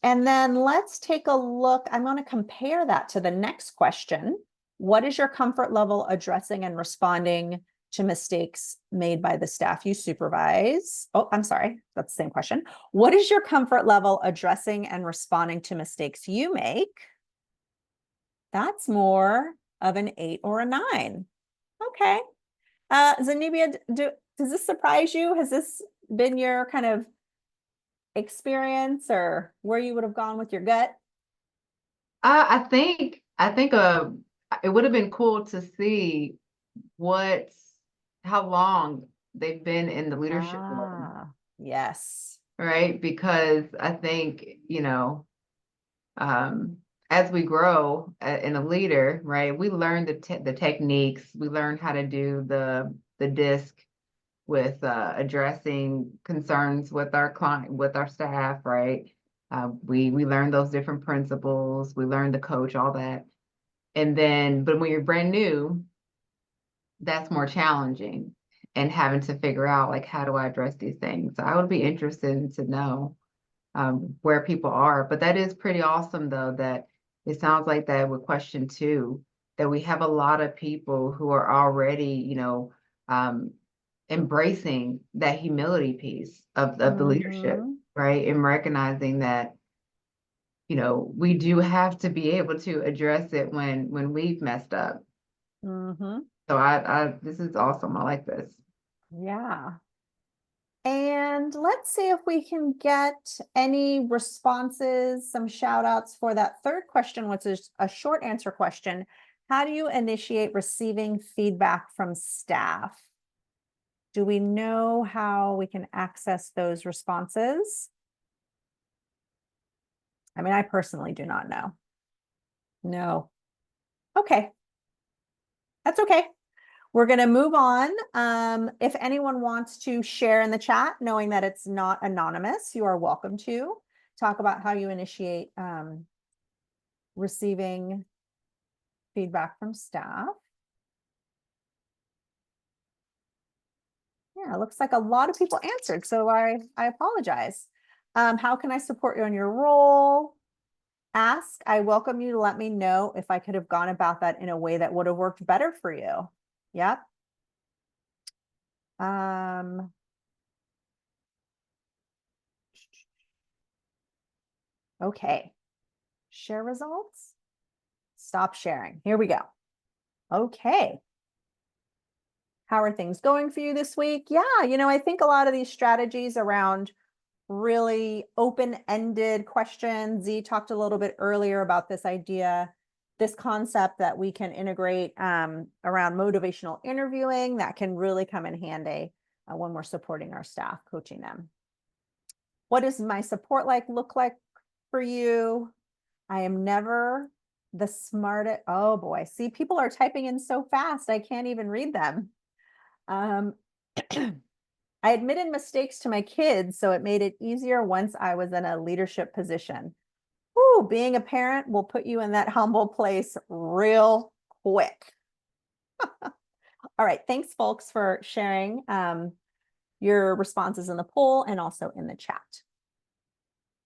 Speaker 3: And then let's take a look. I'm going to compare that to the next question. What is your comfort level addressing and responding to mistakes made by the staff you supervise? Oh, I'm sorry. That's the same question. What is your comfort level addressing and responding to mistakes you make? That's more of an 8 or a 9. Okay. Zenobia, does this surprise you? Has this been your kind of experience, or where you would have gone with your gut?
Speaker 4: I think it would have been cool to see how long they've been in the leadership role.
Speaker 3: Yes.
Speaker 4: Right, because I think, as we grow in a leader, right, we learn the techniques, we learn how to do the disc with addressing concerns with our client, with our staff, right? We learn those different principles, we learn the coach, all that. And then, but when you're brand new, that's more challenging, and having to figure out, like, how do I address these things? So I would be interested to know where people are. But that is pretty awesome, though, that it sounds like that with question 2, that we have a lot of people who are already, embracing that humility piece of the leadership, right? And recognizing that, we do have to be able to address it when we've messed up.
Speaker 3: Mm-hmm.
Speaker 4: So this is awesome. I like this.
Speaker 3: Yeah. And let's see if we can get any responses, some shout outs for that third question, which is a short answer question. How do you initiate receiving feedback from staff? Do we know how we can access those responses? I mean, I personally do not know. No. Okay. That's okay. We're going to move on. If anyone wants to share in the chat, knowing that it's not anonymous, you are welcome to talk about how you initiate receiving feedback from staff. Yeah, it looks like a lot of people answered, so I apologize. How can I support you in your role? Ask. I welcome you to let me know if I could have gone about that in a way that would have worked better for you. Yep. Okay. Share results. Stop sharing. Here we go. Okay. How are things going for you this week? Yeah, I think a lot of these strategies around really open-ended questions. Z talked a little bit earlier about this idea, this concept that we can integrate around motivational interviewing that can really come in handy when we're supporting our staff, coaching them. What does my support look like for you? I am never the smartest. Oh boy, see, people are typing in so fast, I can't even read them. I admitted mistakes to my kids, so it made it easier once I was in a leadership position. Ooh, being a parent will put you in that humble place real quick. All right, thanks folks for sharing your responses in the poll and also in the chat.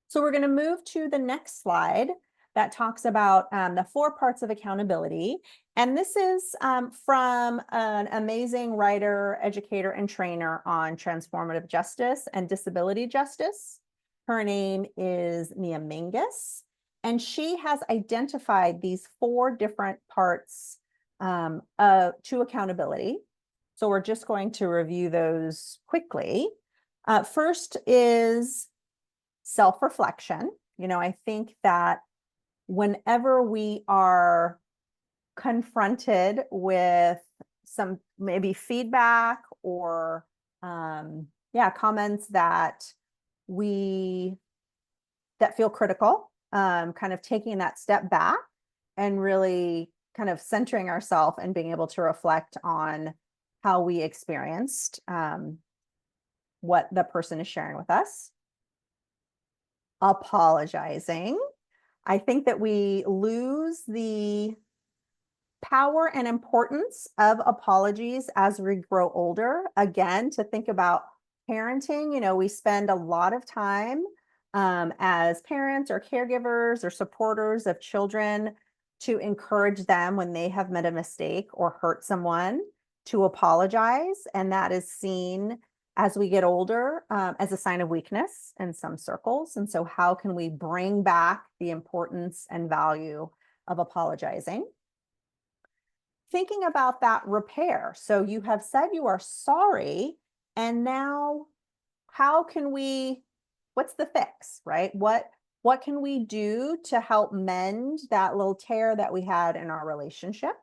Speaker 3: So we're going to move to the next slide that talks about the 4 parts of accountability. And this is from an amazing writer, educator, and trainer on transformative justice and disability justice. Her name is Nia Mingus, and she has identified these 4 different parts to accountability. So we're just going to review those quickly. First is self-reflection. I think that whenever we are confronted with some maybe feedback or comments that feel critical, kind of taking that step back and really kind of centering ourselves and being able to reflect on how we experienced what the person is sharing with us. Apologizing. I think that we lose the power and importance of apologies as we grow older. Again, to think about parenting, we spend a lot of time as parents or caregivers or supporters of children to encourage them when they have made a mistake or hurt someone to apologize. And that is seen as we get older as a sign of weakness in some circles. And so how can we bring back the importance and value of apologizing? Thinking about that repair. So you have said you are sorry, and now what's the fix, right? What can we do to help mend that little tear that we had in our relationship?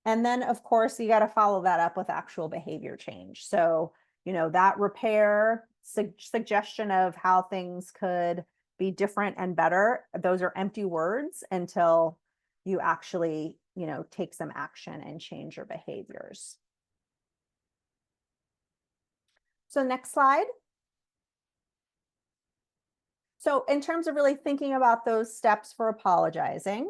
Speaker 3: And then, of course, you got to follow that up with actual behavior change. So that repair suggestion of how things could be different and better, those are empty words until you actually, take some action and change your behaviors. So next slide. So in terms of really thinking about those steps for apologizing,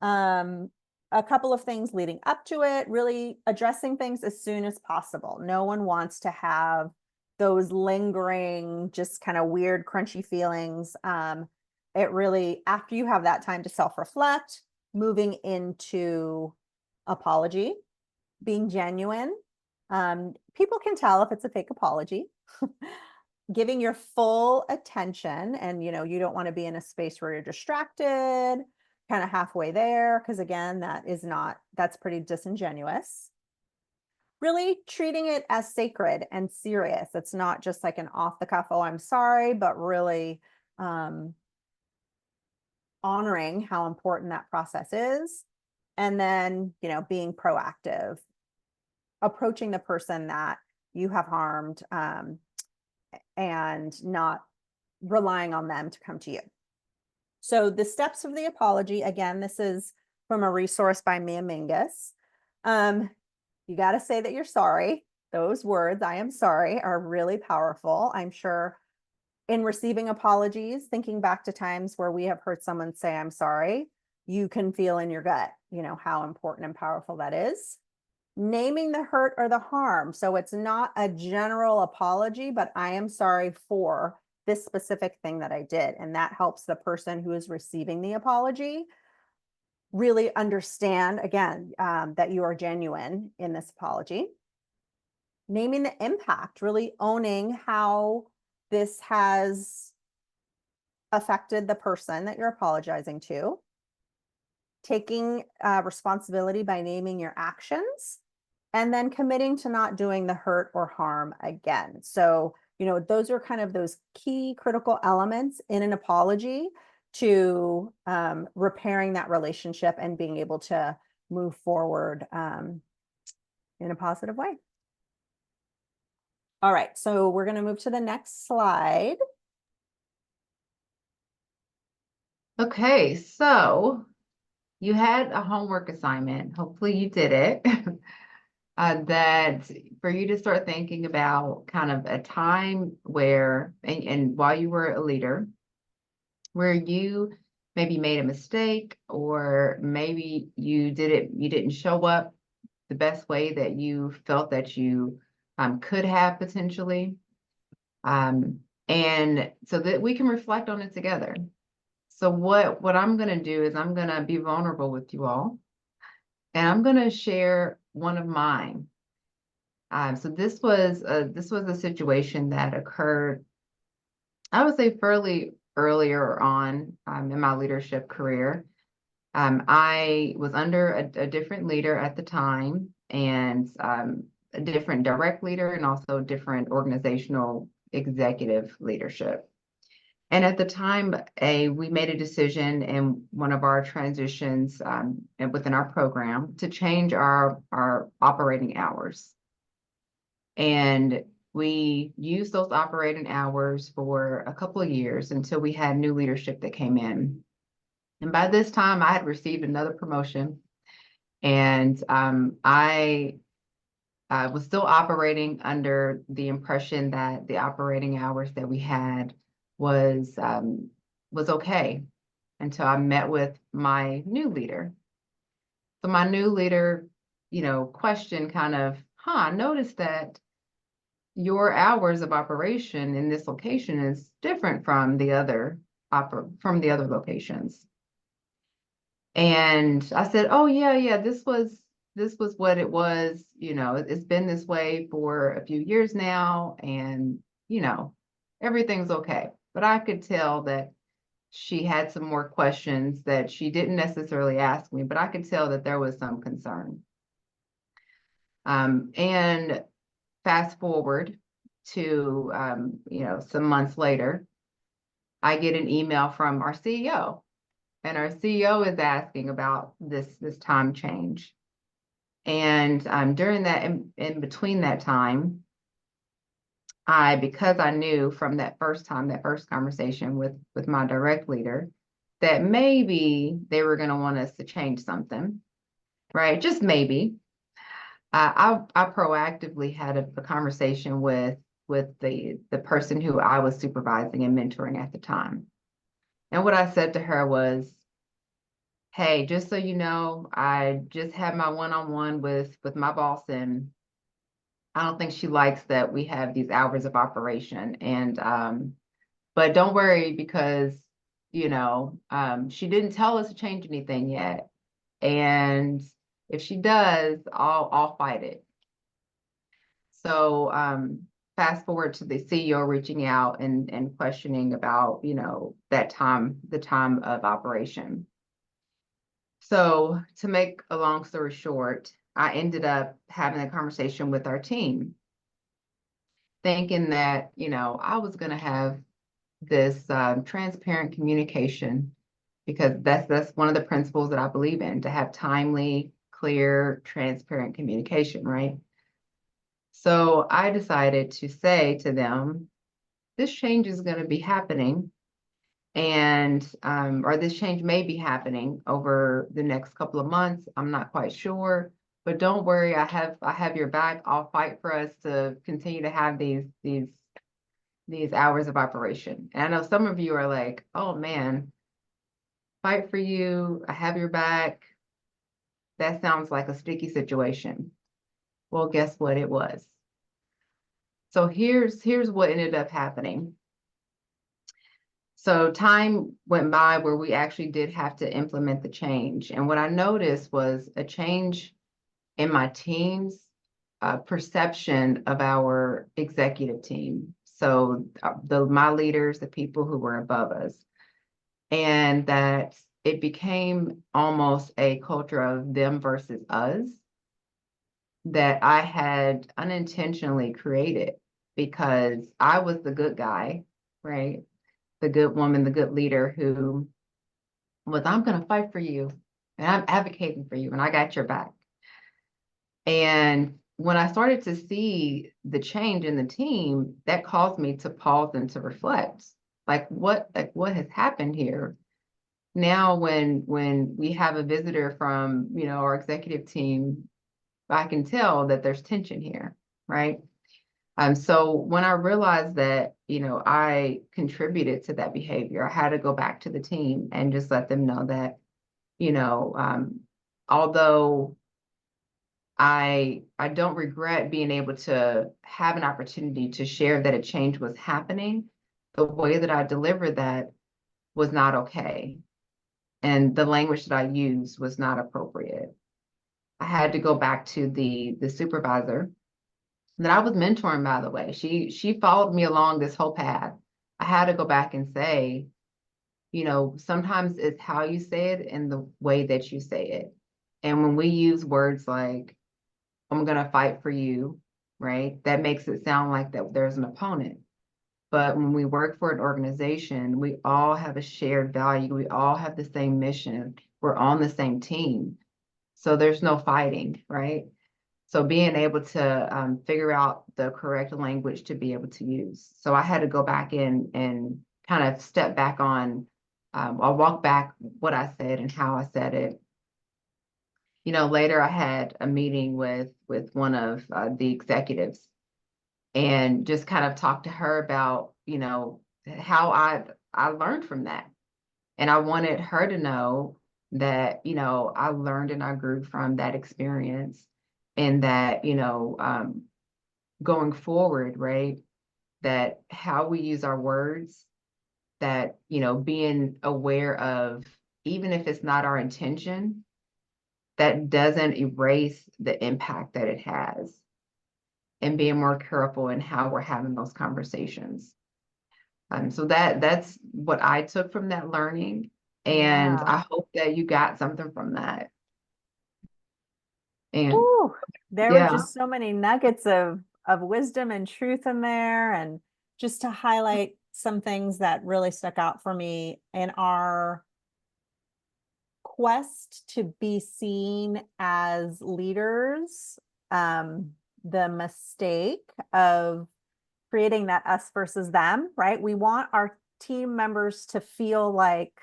Speaker 3: a couple of things leading up to it, really addressing things as soon as possible. No one wants to have those lingering, just kind of weird, crunchy feelings. It really, after you have that time to self-reflect, moving into apology, being genuine. People can tell if it's a fake apology. giving your full attention, and you don't want to be in a space where you're distracted, kind of halfway there, because again, that's pretty disingenuous. Really treating it as sacred and serious. It's not just like an off the cuff, oh, I'm sorry, but really honoring how important that process is. And then, being proactive, approaching the person that you have harmed, and not relying on them to come to you. So the steps of the apology, again, this is from a resource by Mia Mingus. You got to say that you're sorry. Those words, I am sorry, are really powerful. I'm sure in receiving apologies, thinking back to times where we have heard someone say, I'm sorry, you can feel in your gut, how important and powerful that is. Naming the hurt or the harm. So it's not a general apology, but I am sorry for this specific thing that I did. And that helps the person who is receiving the apology really understand, again, that you are genuine in this apology. Naming the impact, really owning how this has affected the person that you're apologizing to. Taking responsibility by naming your actions, and then committing to not doing the hurt or harm again. So, those are kind of those key critical elements in an apology to repairing that relationship and being able to move forward in a positive way. All right, so we're going to move to the next slide.
Speaker 4: Okay, so you had a homework assignment. Hopefully you did it. That for you to start thinking about kind of a time where, and while you were a leader, where you maybe made a mistake, or maybe you didn't show up the best way that you felt that you could have potentially. And so that we can reflect on it together. So what I'm going to do is I'm going to be vulnerable with you all, and I'm going to share one of mine. So this was a situation that occurred, I would say, fairly earlier on in my leadership career. I was under a different leader at the time, and a different direct leader, and also different organizational executive leadership. And at the time, we made a decision in one of our transitions and within our program to change our operating hours. And we used those operating hours for a couple of years until we had new leadership that came in. And by this time, I had received another promotion, and I was still operating under the impression that the operating hours that we had was okay until I met with my new leader. So my new leader, questioned kind of, I noticed that your hours of operation in this location is different from the other locations. And I said, oh yeah, this was what it was. It's been this way for a few years now, and everything's okay. But I could tell that she had some more questions that she didn't necessarily ask me, but I could tell that there was some concern. And fast forward to some months later, I get an email from our CEO, and our CEO is asking about this time change. And during that, in between that time, because I knew from that first conversation with my direct leader, that maybe they were going to want us to change something, right? Just maybe. I proactively had a conversation with the person who I was supervising and mentoring at the time. And what I said to her was, hey, just so you know, I just had my one-on-one with my boss, and I don't think she likes that we have these hours of operation. And but don't worry, because she didn't tell us to change anything yet. And if she does, I'll fight it. So fast forward to the CEO reaching out and questioning about, you know, the time of operation. So to make a long story short, I ended up having a conversation with our team, thinking that, you know, I was going to have this transparent communication, because that's one of the principles that I believe in, to have timely, clear, transparent communication, right? So I decided to say to them, this change is going to be happening, and or this change may be happening over the next couple of months. I'm not quite sure, but don't worry, I have your back. I'll fight for us to continue to have these hours of operation. And I know some of you are like, oh man, fight for you, I have your back. That sounds like a sticky situation. Well, guess what it was? So here's what ended up happening. So time went by where we actually did have to implement the change. And what I noticed was a change in my team's perception of our executive team. So my leaders, the people who were above us, and that it became almost a culture of them versus us that I had unintentionally created, because I was the good guy, right? The good woman, the good leader who was, I'm going to fight for you and I'm advocating for you and I got your back. And when I started to see the change in the team, that caused me to pause and to reflect, like what has happened here? Now, when we have a visitor from, you know, our executive team, I can tell that there's tension here, right? So when I realized that, you know, I contributed to that behavior, I had to go back to the team and just let them know that, you know, although I don't regret being able to have an opportunity to share that a change was happening, the way that I delivered that was not okay. And the language that I used was not appropriate. I had to go back to the supervisor that I was mentoring, by the way. She followed me along this whole path. I had to go back and say, you know, sometimes it's how you say it and the way that you say it. And when we use words like, I'm going to fight for you, right? That makes it sound like that there's an opponent. But when we work for an organization, we all have a shared value. We all have the same mission. We're on the same team. So there's no fighting, right? So being able to figure out the correct language to be able to use. So I had to go back in and kind of step back on, I'll walk back what I said and how I said it. You know, later I had a meeting with one of the executives and just kind of talked to her about, you know, how I learned from that. And I wanted her to know that, you know, I learned and I grew from that experience, and that, you know, going forward, right, that how we use our words, that, you know, being aware of, even if it's not our intention, that doesn't erase the impact that it has, and being more careful in how we're having those conversations. So that's what I took from that learning. And
Speaker 3: Yeah.
Speaker 4: I hope that you got something from that. And
Speaker 3: Ooh, there were
Speaker 4: yeah,
Speaker 3: just so many nuggets of wisdom and truth in there. And just to highlight some things that really stuck out for me in our quest to be seen as leaders, the mistake of creating that us versus them, right? We want our team members to feel like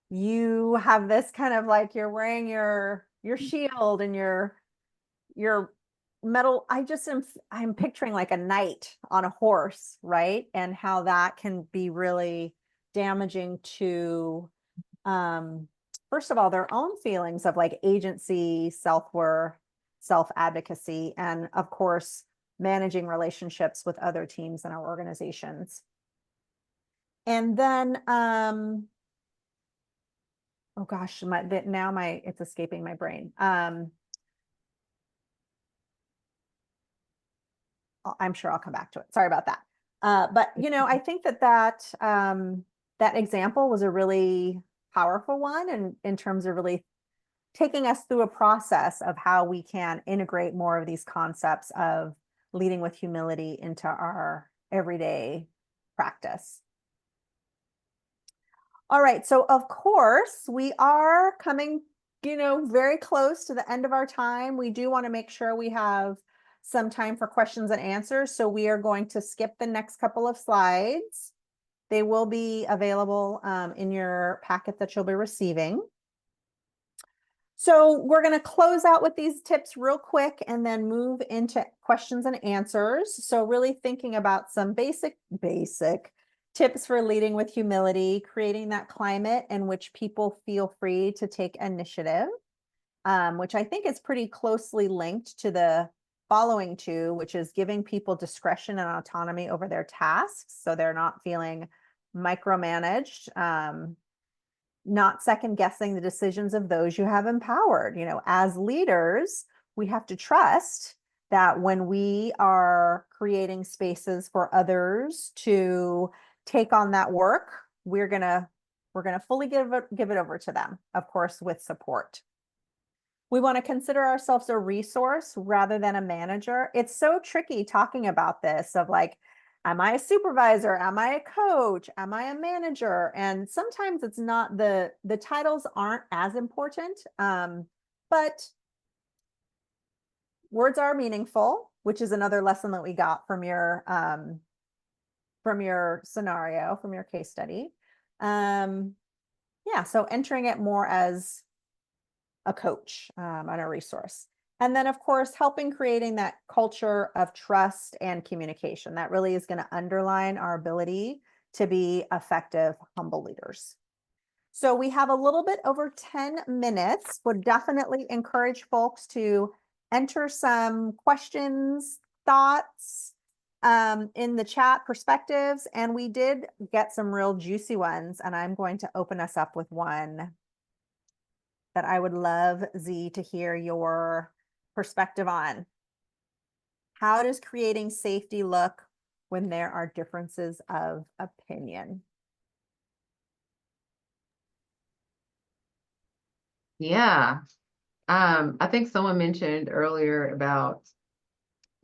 Speaker 3: you have this kind of, like, you're wearing your shield and your metal. I'm picturing like a knight on a horse, right? And how that can be really damaging to, first of all, their own feelings of like agency, self-worth, self-advocacy, and of course managing relationships with other teams in our organizations. And then oh gosh, it's escaping my brain. I'm sure I'll come back to it. Sorry about that. But you know, I think that that example was a really powerful one, and in terms of really taking us through a process of how we can integrate more of these concepts of leading with humility into our everyday practice. All right, so of course we are coming, you know, very close to the end of our time. We do want to make sure we have some time for questions and answers. So we are going to skip the next couple of slides. They will be available in your packet that you'll be receiving. So we're going to close out with these tips real quick and then move into questions and answers. So really thinking about some basic tips for leading with humility, creating that climate in which people feel free to take initiative, which I think is pretty closely linked to the following two, which is giving people discretion and autonomy over their tasks, so they're not feeling micromanaged, not second guessing the decisions of those you have empowered. You know, as leaders, we have to trust that when we are creating spaces for others to take on that work, we're gonna fully give it over to them, of course, with support. We want to consider ourselves a resource rather than a manager. It's so tricky talking about this of like, am I a supervisor? Am I a coach? Am I a manager? And sometimes it's not, the titles aren't as important, but words are meaningful, which is another lesson that we got from your scenario, from your case study. Yeah, so entering it more as a coach and a resource. And then, of course, helping creating that culture of trust and communication. That really is going to underline our ability to be effective, humble leaders. So we have a little bit over 10 minutes. Would definitely encourage folks to enter some questions, thoughts in the chat, perspectives. And we did get some real juicy ones. And I'm going to open us up with one that I would love, Z, to hear your perspective on. How does creating safety look when there are differences of opinion?
Speaker 4: Yeah. I think someone mentioned earlier about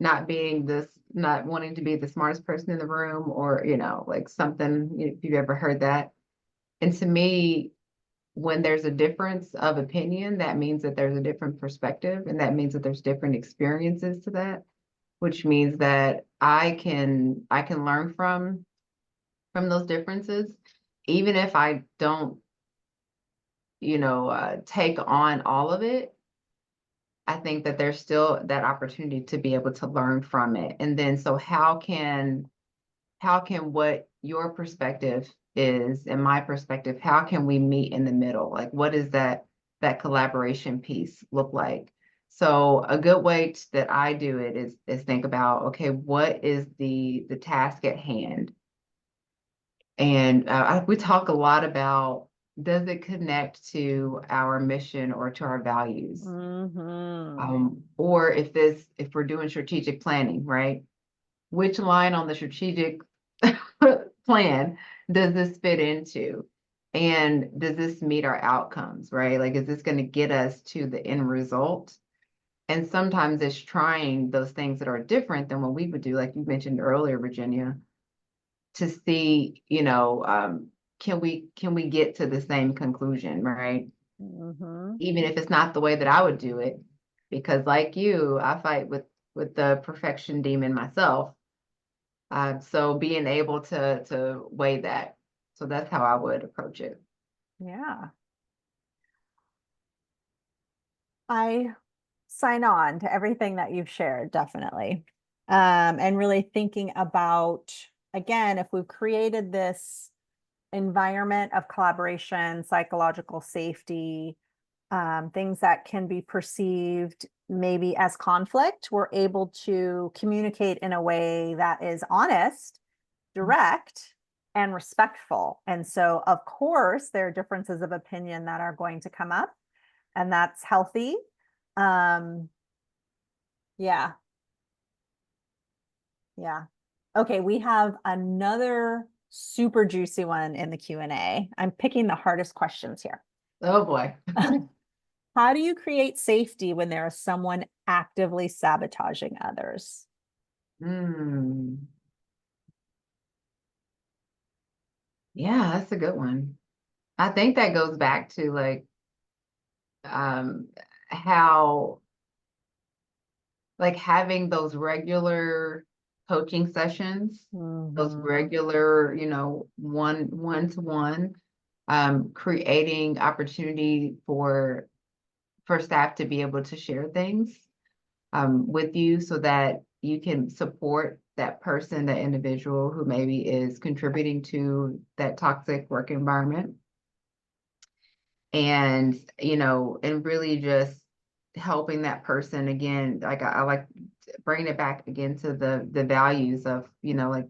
Speaker 4: not wanting to be the smartest person in the room, or, you know, like something, if you've ever heard that. And to me, when there's a difference of opinion, that means that there's a different perspective, and that means that there's different experiences to that, which means that I can learn from those differences, even if I don't, you know, take on all of it. I think that there's still that opportunity to be able to learn from it. And then, so how can what your perspective is and my perspective, how can we meet in the middle? Like, what does that collaboration piece look like? So a good way that I do it is think about, okay, what is the task at hand? And we talk a lot about, does it connect to our mission or to our values? Or if we're doing strategic planning, right? Which line on the strategic plan does this fit into? And does this meet our outcomes, right? Like, is this going to get us to the end result? And sometimes it's trying those things that are different than what we would do, like you mentioned earlier, Virginia, to see, you know, can we get to the same conclusion, right? Even if it's not the way that I would do it, because like you, I fight with the perfection demon myself. So being able to weigh that. So that's how I would approach it.
Speaker 3: Yeah. I sign on to everything that you've shared, definitely. And really thinking about, again, if we've created this environment of collaboration, psychological safety, things that can be perceived maybe as conflict, we're able to communicate in a way that is honest, direct, and respectful. And so, of course, there are differences of opinion that are going to come up, and that's healthy. Yeah. Yeah. Okay, we have another super juicy one in the Q&A. I'm picking the hardest questions here.
Speaker 4: Oh boy.
Speaker 3: How do you create safety when there is someone actively sabotaging others?
Speaker 4: Hmm. Yeah, that's a good one. I think that goes back to like um how like having those regular coaching sessions, those
Speaker 3: Mhm.
Speaker 4: regular, one-to-one, creating opportunity for staff to be able to share things with you so that you can support that person, that individual who maybe is contributing to that toxic work environment. And, and really just helping that person again, like I like bringing it back again to the values of, like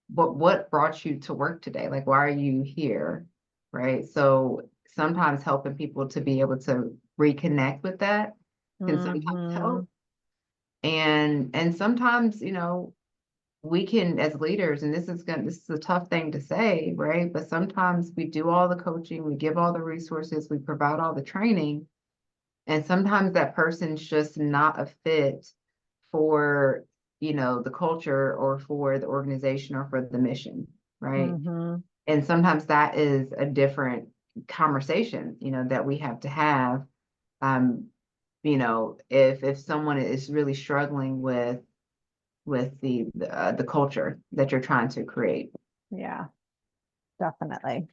Speaker 4: what brought you to work today? Like, why are you here? Right. So sometimes helping people to be able to reconnect with that can sometimes
Speaker 3: Mhm.
Speaker 4: help. And sometimes, we can as leaders, and this is a tough thing to say, right? But sometimes we do all the coaching, we give all the resources, we provide all the training, and sometimes that person's just not a fit for, the culture or for the organization or for the mission, right?
Speaker 3: Mhm.
Speaker 4: And sometimes that is a different conversation, that we have to have. Um, if someone is really struggling with the culture that you're trying to create.
Speaker 3: Yeah, definitely.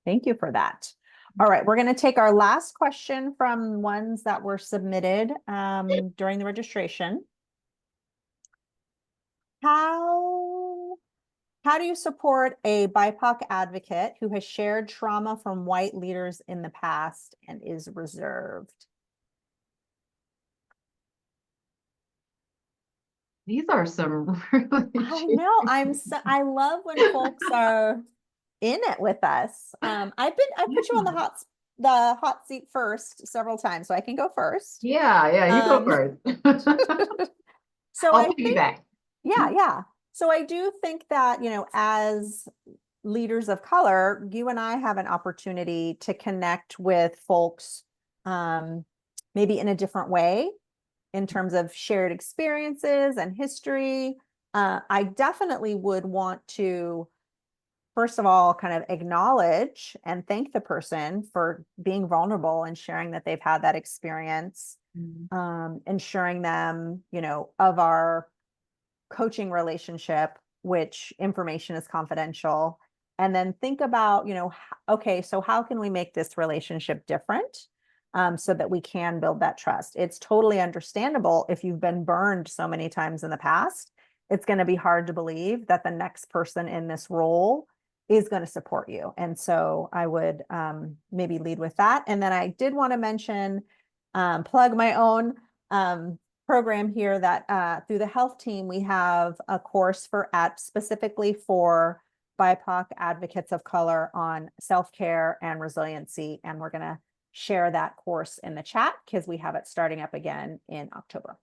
Speaker 3: Thank you for that. All right, we're going to take our last question from ones that were submitted during the registration. How how do you support a BIPOC advocate who has shared trauma from white leaders in the past and is reserved?
Speaker 4: These are some really
Speaker 3: I know. I love when folks are in it with us. I put you on the hot seat first several times, so I can go first.
Speaker 4: yeah, you go
Speaker 3: Um,
Speaker 4: first.
Speaker 3: so
Speaker 4: I'll
Speaker 3: I think,
Speaker 4: piggyback.
Speaker 3: yeah. So I do think that, as leaders of color, you and I have an opportunity to connect with folks, maybe in a different way in terms of shared experiences and history. I definitely would want to, first of all, kind of acknowledge and thank the person for being vulnerable and sharing that they've had that experience, ensuring them, of our coaching relationship, which information is confidential. And then think about, okay, so how can we make this relationship different? So that we can build that trust. It's totally understandable if you've been burned so many times in the past. It's going to be hard to believe that the next person in this role is going to support you. And so I would maybe lead with that. And then I did want to mention, plug my own program here that through the health team, we have a course specifically for BIPOC advocates of color on self-care and resiliency. And we're going to share that course in the chat because we have it starting up again in October.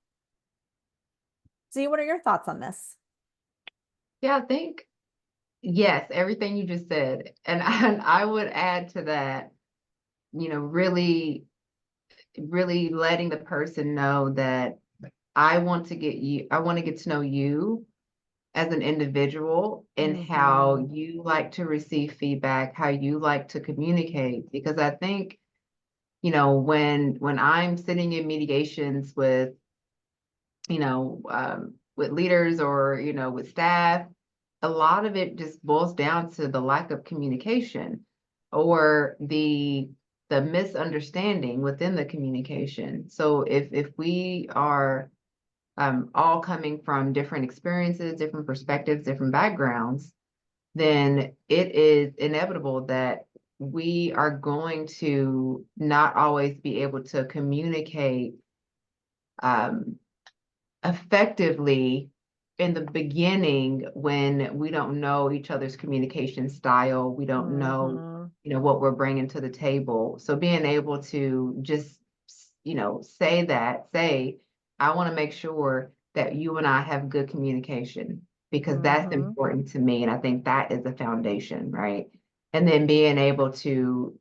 Speaker 3: Z, what are your thoughts on this?
Speaker 4: Yeah, I think, yes, everything you just said. And I would add to that, really, really letting the person know that I want to get to know you as an individual and how you like to receive feedback, how you like to communicate. Because I think, when I'm sitting in mediations with leaders or, with staff, a lot of it just boils down to the lack of communication or the misunderstanding within the communication. So if we are all coming from different experiences, different perspectives, different backgrounds, then it is inevitable that we are going to not always be able to communicate um, effectively in the beginning when we don't know each other's communication style, we don't know, what we're bringing to the table. So being able to just, say, I want to make sure that you and I have good communication, because that's
Speaker 3: Mhm.
Speaker 4: important to me. And I think that is the foundation, right? And then being able to,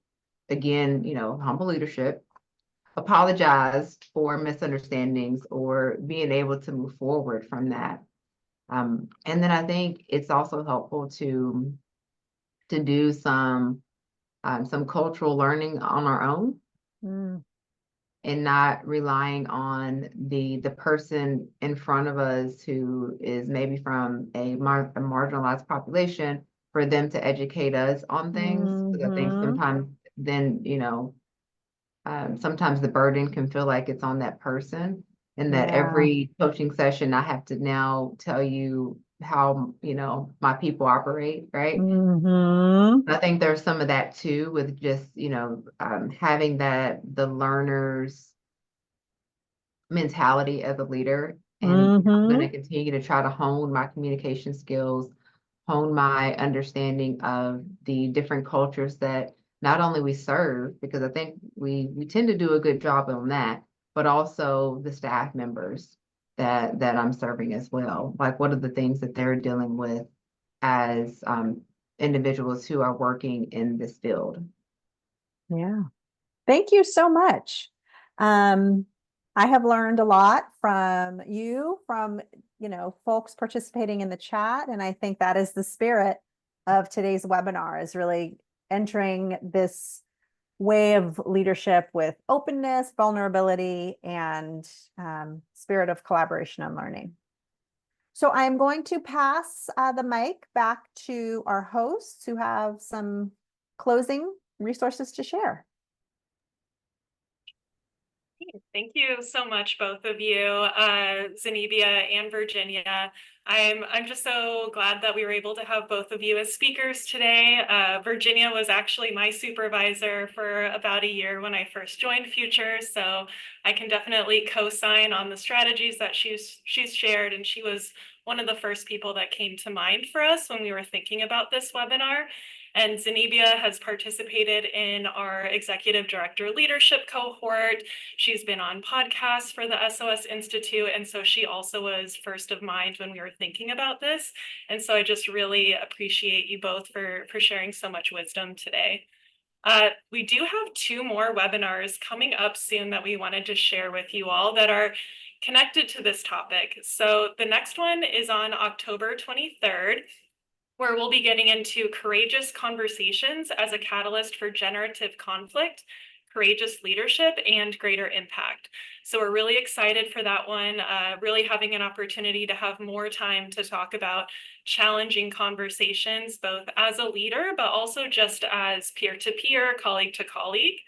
Speaker 4: again, humble leadership, apologize for misunderstandings, or being able to move forward from that. And then I think it's also helpful to do some cultural learning on our own,
Speaker 3: Mm.
Speaker 4: and not relying on the person in front of us who is maybe from a marginalized population, for them to educate us on things. Because I think
Speaker 3: Mhm.
Speaker 4: sometimes then, sometimes the burden can feel like it's on that person, and that
Speaker 3: Yeah.
Speaker 4: every coaching session I have to now tell you how, my people operate, right?
Speaker 3: Mhm.
Speaker 4: I think there's some of that too, with just, having the learner's mentality as a leader. And I'm going to
Speaker 3: Mhm.
Speaker 4: continue to try to hone my communication skills, hone my understanding of the different cultures that not only we serve, because I think we tend to do a good job on that, but also the staff members that I'm serving as well. Like, what are the things that they're dealing with as individuals who are working in this field?
Speaker 3: Yeah. Thank you so much. Um, I have learned a lot from you, from, folks participating in the chat. And I think that is the spirit of today's webinar, is really entering this way of leadership with openness, vulnerability, and spirit of collaboration and learning. So I'm going to pass the mic back to our hosts, who have some closing resources to share.
Speaker 1: Thank you so much, both of you, Zenobia and Virginia. I'm just so glad that we were able to have both of you as speakers today. Virginia was actually my supervisor for about a year when I first joined Future, so I can definitely co-sign on the strategies that she's shared, and she was one of the first people that came to mind for us when we were thinking about this webinar. And Zenobia has participated in our executive director leadership cohort. She's been on podcasts for the SOS Institute, and so she also was first of mind when we were thinking about this. And so I just really appreciate you both for sharing so much wisdom today. We do have 2 more webinars coming up soon that we wanted to share with you all that are connected to this topic. So the next one is on October 23rd, where we'll be getting into courageous conversations as a catalyst for generative conflict, courageous leadership, and greater impact. So we're really excited for that one, really having an opportunity to have more time to talk about challenging conversations, both as a leader, but also just as peer-to-peer, colleague-to-colleague.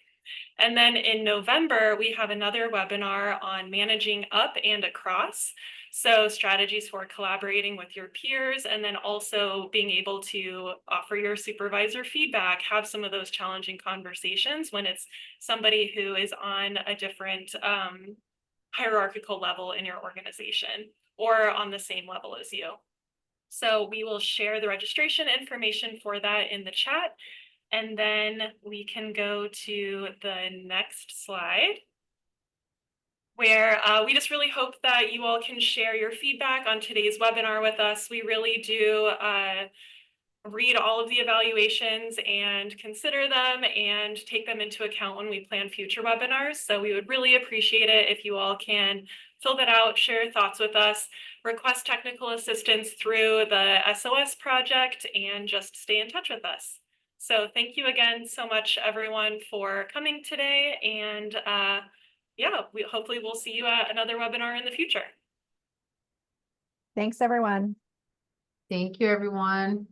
Speaker 1: And then in November, we have another webinar on managing up and across. So strategies for collaborating with your peers, and then also being able to offer your supervisor feedback, have some of those challenging conversations when it's somebody who is on a different hierarchical level in your organization or on the same level as you. So we will share the registration information for that in the chat. And then we can go to the next slide, where we just really hope that you all can share your feedback on today's webinar with us. We really do read all of the evaluations and consider them and take them into account when we plan future webinars. So we would really appreciate it if you all can fill that out, share your thoughts with us, request technical assistance through the SOS project, and just stay in touch with us. So thank you again so much, everyone, for coming today. And yeah, hopefully we'll see you at another webinar in the future.
Speaker 3: Thanks, everyone.
Speaker 4: Thank you, everyone.